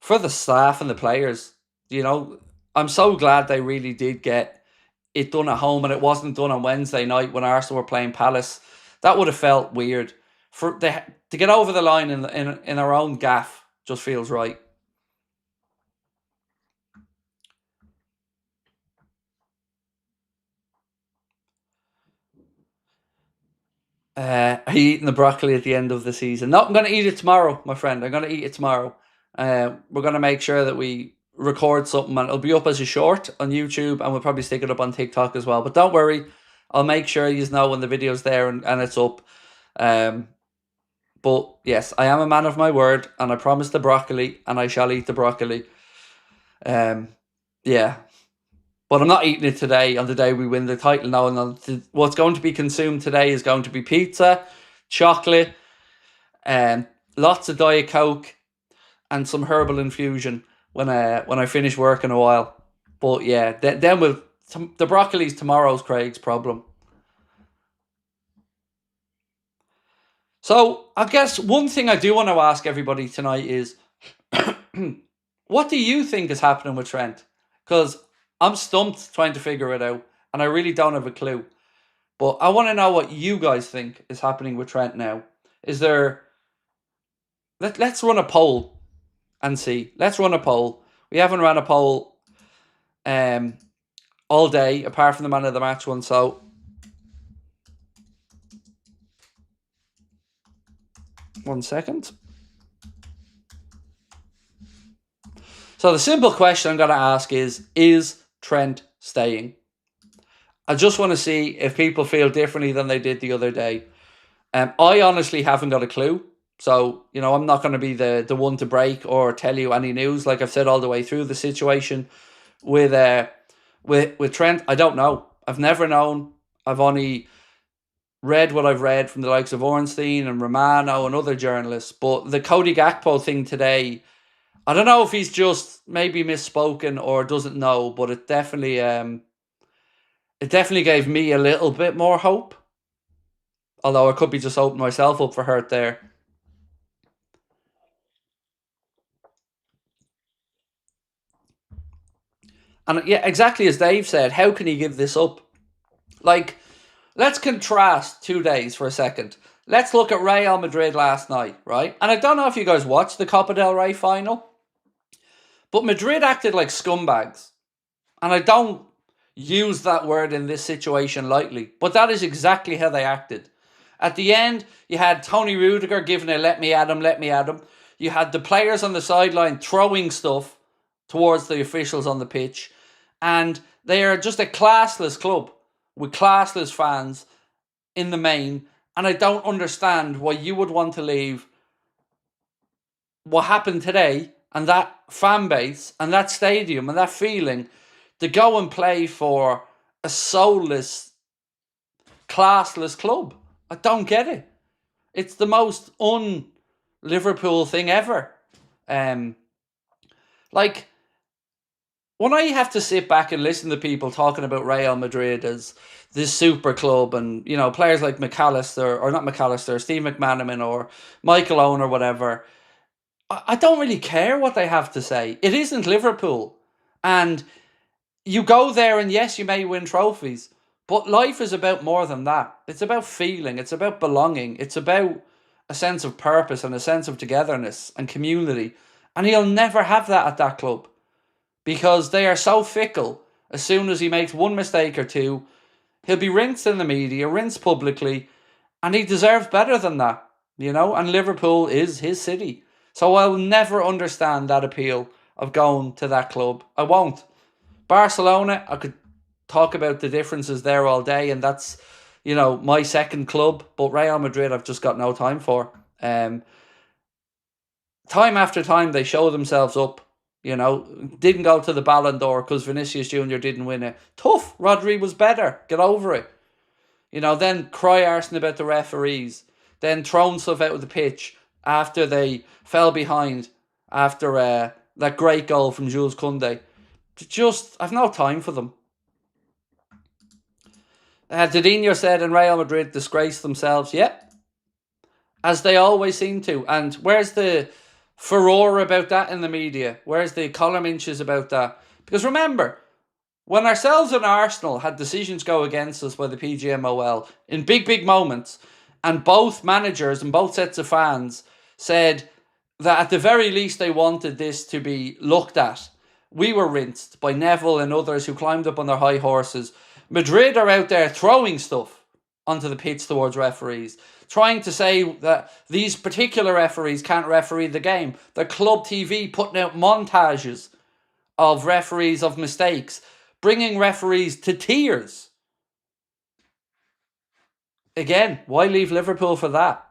for the staff and the players. I'm so glad they really did get it done at home, and it wasn't done on Wednesday night when Arsenal were playing Palace. That would have felt weird. To get over the line in our own gaff just feels right. Are you eating the broccoli at the end of the season? No, I'm going to eat it tomorrow, my friend. I'm going to eat it tomorrow. We're going to make sure that we record something, and it'll be up as a short on YouTube, and we'll probably stick it up on TikTok as well. But don't worry, I'll make sure you know when the video's there and it's up. But yes, I am a man of my word, and I promise the broccoli, and I shall eat the broccoli. Yeah. But I'm not eating it today on the day we win the title. No, what's going to be consumed today is going to be pizza, chocolate, lots of Diet Coke, and some herbal infusion when I finish work in a while. But yeah, then the broccoli's tomorrow's Craig's problem. So I guess one thing I do want to ask everybody tonight is, what do you think is happening with Trent? Because I'm stumped trying to figure it out, and I really don't have a clue. But I want to know what you guys think is happening with Trent now. Is there... Let's run a poll and see. Let's run a poll. We haven't run a poll all day, apart from the man of the match one, so... One second. So the simple question I'm going to ask is Trent staying? I just want to see if people feel differently than they did the other day. I honestly haven't got a clue. So, I'm not going to be the one to break or tell you any news. Like I've said all the way through the situation with Trent. I don't know. I've never known. I've only read what I've read from the likes of Ornstein and Romano and other journalists. But the Cody Gakpo thing today, I don't know if he's just maybe misspoken or doesn't know, but it definitely gave me a little bit more hope. Although I could be just opening myself up for hurt there. And yeah, exactly as Dave said, how can he give this up? Like, let's contrast 2 days for a second. Let's look at Real Madrid last night, right? And I don't know if you guys watched the Copa del Rey final, but Madrid acted like scumbags. And I don't use that word in this situation lightly, but that is exactly how they acted. At the end, you had Tony Rudiger giving a let me at him, let me at him. You had the players on the sideline throwing stuff towards the officials on the pitch. And they are just a classless club with classless fans in the main. And I don't understand why you would want to leave what happened today and that fan base and that stadium and that feeling to go and play for a soulless, classless club. I don't get it. It's the most un-Liverpool thing ever. Like, when I have to sit back and listen to people talking about Real Madrid as this super club and, you know, players like McAllister, or not McAllister, Steve McManaman or Michael Owen or whatever, I don't really care what they have to say. It isn't Liverpool. And you go there and yes, you may win trophies, but life is about more than that. It's about feeling. It's about belonging. It's about a sense of purpose and a sense of togetherness and community. And he'll never have that at that club because they are so fickle. As soon as he makes one mistake or two, he'll be rinsed in the media, rinsed publicly, and he deserves better than that, you know? And Liverpool is his city. So I'll never understand that appeal of going to that club. I won't. Barcelona, I could talk about the differences there all day, and that's, you know, my second club. But Real Madrid, I've just got no time for. Time after time, they show themselves up. You know, didn't go to the Ballon d'Or because Vinicius Jr. didn't win it. Tough. Rodri was better. Get over it. You know, then cry arson about the referees. Then throwing stuff out of the pitch after they fell behind after that great goal from Jules Koundé. Just, I've no time for them. Didinho said in Real Madrid disgraced themselves. Yeah, as they always seem to. And where's the furore about that in the media? Where's the column inches about that? Because remember, when ourselves and Arsenal had decisions go against us by the PGMOL in big moments, and both managers and both sets of fans said that at the very least they wanted this to be looked at, we were rinsed by Neville and others who climbed up on their high horses. Madrid are out there throwing stuff onto the pitch towards referees, trying to say that these particular referees can't referee the game. The club TV putting out montages of referees of mistakes, bringing referees to tears. Again, why leave Liverpool for that?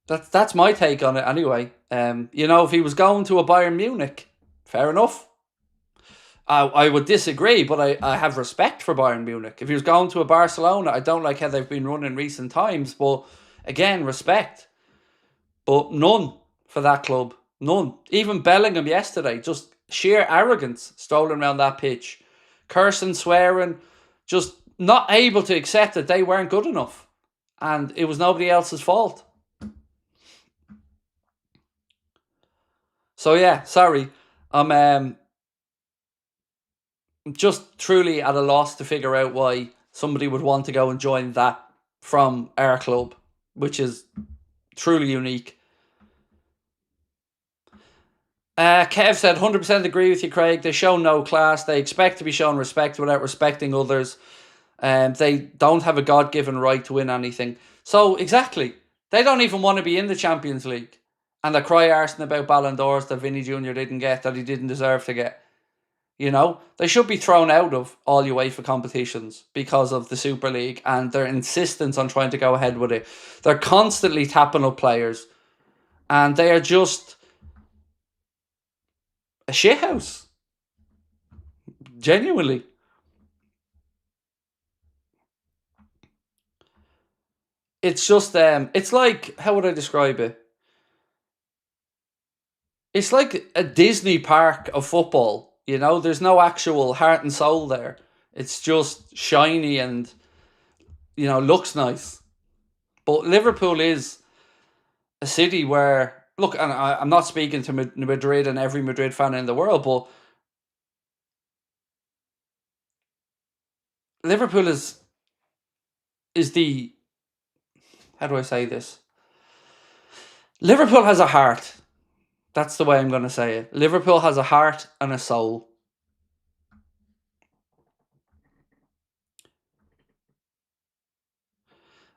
That's my take on it anyway. You know, if he was going to a Bayern Munich, fair enough. I would disagree, but I have respect for Bayern Munich. If he was going to a Barcelona, I don't like how they've been run in recent times, but again, respect. But none for that club. None. Even Bellingham yesterday, just sheer arrogance strolling around that pitch. Cursing, swearing, just not able to accept that they weren't good enough. And it was nobody else's fault. So yeah, sorry. I'm just truly at a loss to figure out why somebody would want to go and join that from our club, which is truly unique. Kev said, 100% agree with you, Craig. They show no class. They expect to be shown respect without respecting others. They don't have a God-given right to win anything. So, exactly. They don't even want to be in the Champions League. And they cry arson about Ballon d'Ors that Vinny Jr. didn't get, that he didn't deserve to get. You know, they should be thrown out of all UEFA competitions because of the Super League and their insistence on trying to go ahead with it. They're constantly tapping up players. And they are just a shithouse. Genuinely. It's just, it's like, how would I describe it? It's like a Disney park of football, you know? There's no actual heart and soul there. It's just shiny and, you know, looks nice. But Liverpool is a city where, look, and I'm not speaking to Madrid and every Madrid fan in the world, but Liverpool is the, how do I say this? Liverpool has a heart. That's the way I'm going to say it. Liverpool has a heart and a soul.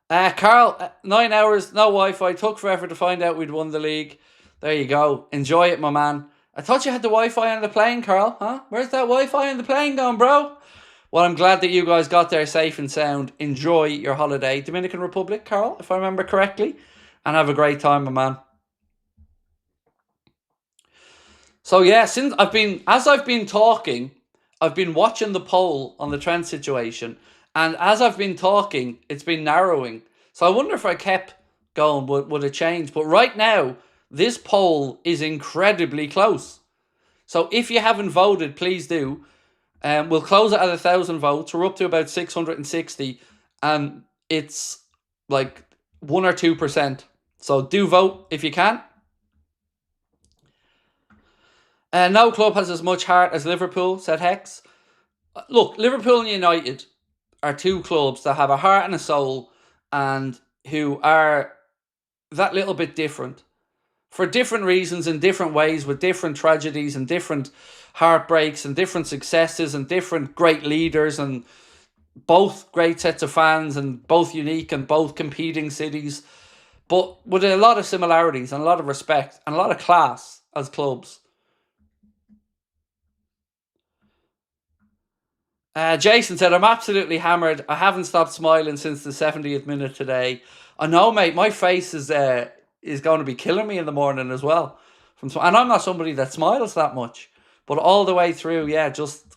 Carl, 9 hours, no Wi-Fi. Took forever to find out we'd won the league. There you go. Enjoy it, my man. I thought you had the Wi-Fi on the plane, Carl. Huh? Where's that Wi-Fi on the plane going, bro? Well, I'm glad that you guys got there safe and sound. Enjoy your holiday. Dominican Republic, Carl, if I remember correctly. And have a great time, my man. So yeah, as I've been talking, I've been watching the poll on the Trent situation, and as I've been talking, it's been narrowing. So I wonder if I kept going, would it change? But right now, this poll is incredibly close. So if you haven't voted, please do. We'll close it at 1,000 votes. We're up to about 660, and it's like 1 or 2%. So do vote if you can. No club has as much heart as Liverpool, said Hex. Look, Liverpool and United are two clubs that have a heart and a soul and who are that little bit different. For different reasons, in different ways, with different tragedies and different heartbreaks and different successes and different great leaders and both great sets of fans and both unique and both competing cities, but with a lot of similarities and a lot of respect and a lot of class as clubs. Jason said, I'm absolutely hammered. I haven't stopped smiling since the 70th minute today. I know, mate, my face is going to be killing me in the morning as well. And I'm not somebody that smiles that much. But all the way through, yeah, just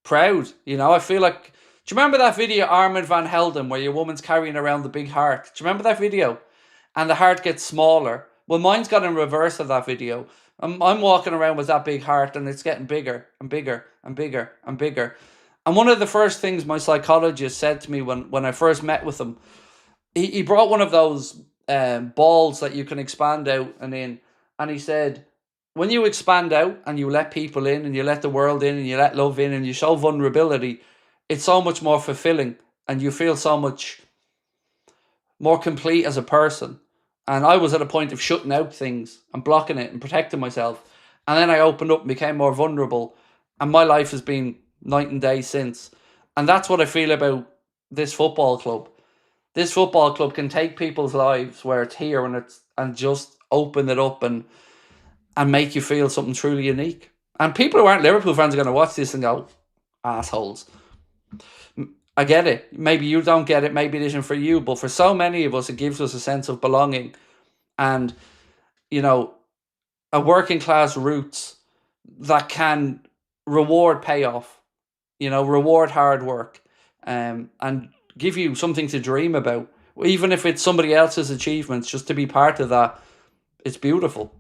proud. You know, I feel like... Do you remember that video, Arne van Helden, where your woman's carrying around the big heart? Do you remember that video? And the heart gets smaller. Well, mine's got in reverse of that video. I'm walking around with that big heart and it's getting bigger and bigger and bigger and bigger. And one of the first things my psychologist said to me when I first met with him, he brought one of those balls that you can expand out and in. And he said, when you expand out and you let people in and you let the world in and you let love in and you show vulnerability, it's so much more fulfilling and you feel so much more complete as a person. And I was at a point of shutting out things and blocking it and protecting myself. And then I opened up and became more vulnerable. And my life has been night and day since. And that's what I feel about this football club. This football club can take people's lives where it's here and just open it up and make you feel something truly unique. And people who aren't Liverpool fans are going to watch this and go, assholes. I get it. Maybe you don't get it. Maybe it isn't for you. But for so many of us, it gives us a sense of belonging and, you know, a working class roots that can reward payoff, you know, reward hard work and give you something to dream about. Even if it's somebody else's achievements, just to be part of that, it's beautiful.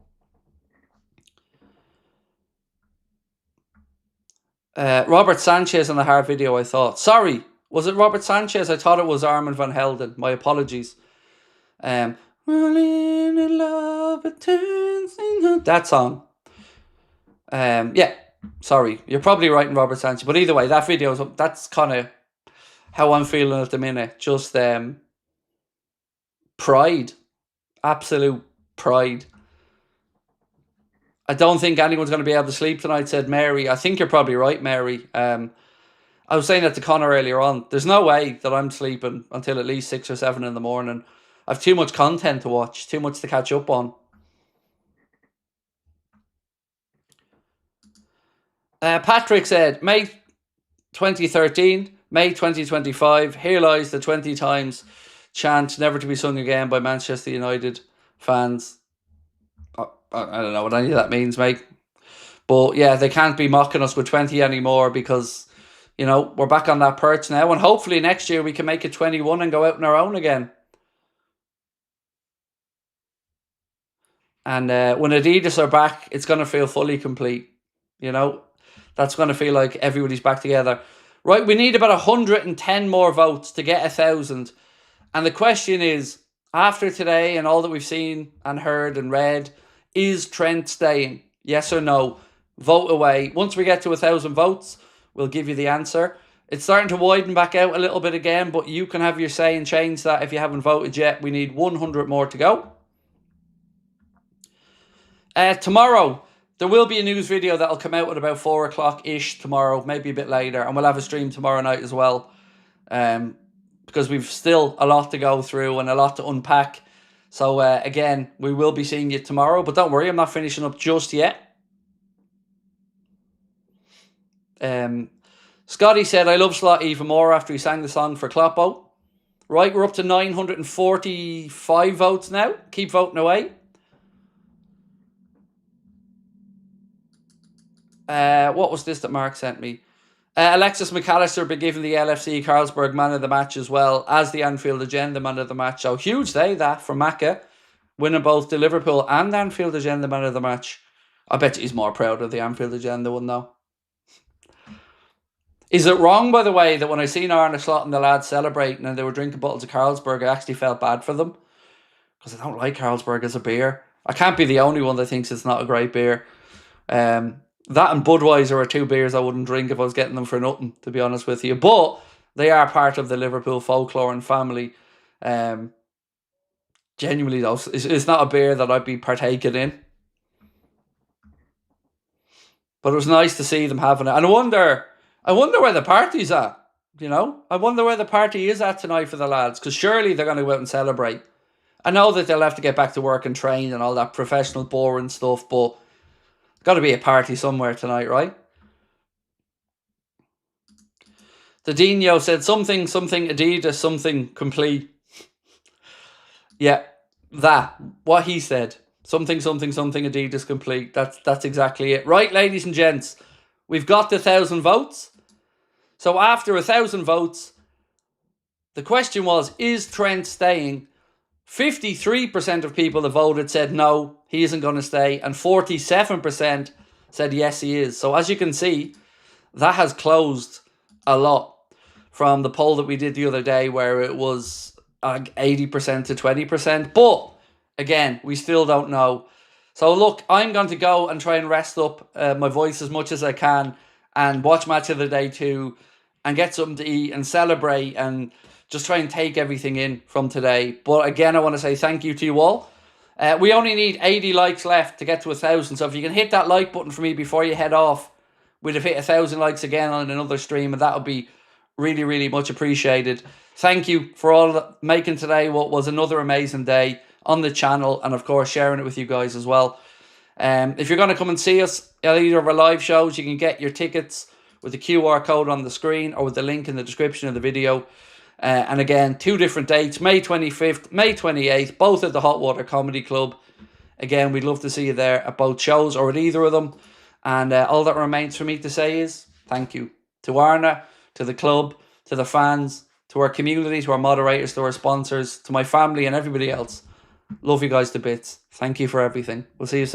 Robert Sanchez in the heart video, I thought. Sorry. Was it Robert Sanchez? I thought it was Arne van Helden. My apologies. Rolling in love, it turns in that song. Yeah, sorry. You're probably right in Robert Sanchez. But either way, that video, that's kind of how I'm feeling at the minute. Just pride. Absolute pride. I don't think anyone's going to be able to sleep tonight, said Mary. I think you're probably right, Mary. I was saying that to Connor earlier on. There's no way that I'm sleeping until at least 6 or 7 in the morning. I've too much content to watch, too much to catch up on. Patrick said, May 2013, May 2025, here lies the 20 times chant never to be sung again by Manchester United fans. I don't know what any of that means, mate. But yeah, they can't be mocking us with 20 anymore because... You know, we're back on that perch now. And hopefully next year we can make it 21 and go out on our own again. And when Adidas are back, it's going to feel fully complete. You know, that's going to feel like everybody's back together. Right, we need about 110 more votes to get 1,000. And the question is, after today and all that we've seen and heard and read, is Trent staying? Yes or no? Vote away. Once we get to 1,000 votes, we'll give you the answer. It's starting to widen back out a little bit again, but you can have your say and change that if you haven't voted yet. We need 100 more to go. Tomorrow, there will be a news video that'll come out at about 4 o'clock-ish tomorrow, maybe a bit later, and we'll have a stream tomorrow night as well, because we've still a lot to go through and a lot to unpack. So, again, we will be seeing you tomorrow, but don't worry, I'm not finishing up just yet. Scotty said, I love Slot even more after he sang the song for Kloppo. Right, we're up to 945 votes now. Keep voting away. What was this that Mark sent me? Alexis McAllister be given the LFC Carlsberg Man of the Match as well as the Anfield Agenda Man of the Match. So huge day that for Macca, winning both the Liverpool and Anfield Agenda Man of the Match. I bet he's more proud of the Anfield Agenda one though. Is it wrong, by the way, that when I seen Arne Slot and the lads celebrating and they were drinking bottles of Carlsberg, I actually felt bad for them? Because I don't like Carlsberg as a beer. I can't be the only one that thinks it's not a great beer. That and Budweiser are two beers I wouldn't drink if I was getting them for nothing, to be honest with you. But they are part of the Liverpool folklore and family. Genuinely, though, it's not a beer that I'd be partaking in. But it was nice to see them having it. And I wonder where the party's at, you know? I wonder where the party is at tonight for the lads, because surely they're going to go out and celebrate. I know that they'll have to get back to work and train and all that professional, boring stuff, but got to be a party somewhere tonight, right? The Dino said something Adidas, something complete. Yeah, what he said. Something Adidas complete. That's exactly it. Right, ladies and gents, we've got the 1,000 votes. So after 1,000 votes, the question was, is Trent staying? 53% of people that voted said no, he isn't going to stay, and 47% said yes, he is. So as you can see, that has closed a lot from the poll that we did the other day where it was 80% to 20%. But again, we still don't know. So look, I'm going to go and try and rest up my voice as much as I can and watch Match of the Day 2 and get something to eat and celebrate and just try and take everything in from today. But again, I want to say thank you to you all. We only need 80 likes left to get to 1,000. So if you can hit that like button for me before you head off, we'd have hit 1,000 likes again on another stream, and that would be really, really much appreciated. Thank you for all making today what was another amazing day on the channel, and of course sharing it with you guys as well. If you're going to come and see us at either of our live shows, you can get your tickets with the QR code on the screen or with the link in the description of the video. And again, 2 different dates, May 25th, May 28th, both at the Hot Water Comedy Club. Again, we'd love to see you there at both shows or at either of them. And all that remains for me to say is thank you to Arne, to the club, to the fans, to our community, to our moderators, to our sponsors, to my family and everybody else. Love you guys to bits. Thank you for everything. We'll see you soon.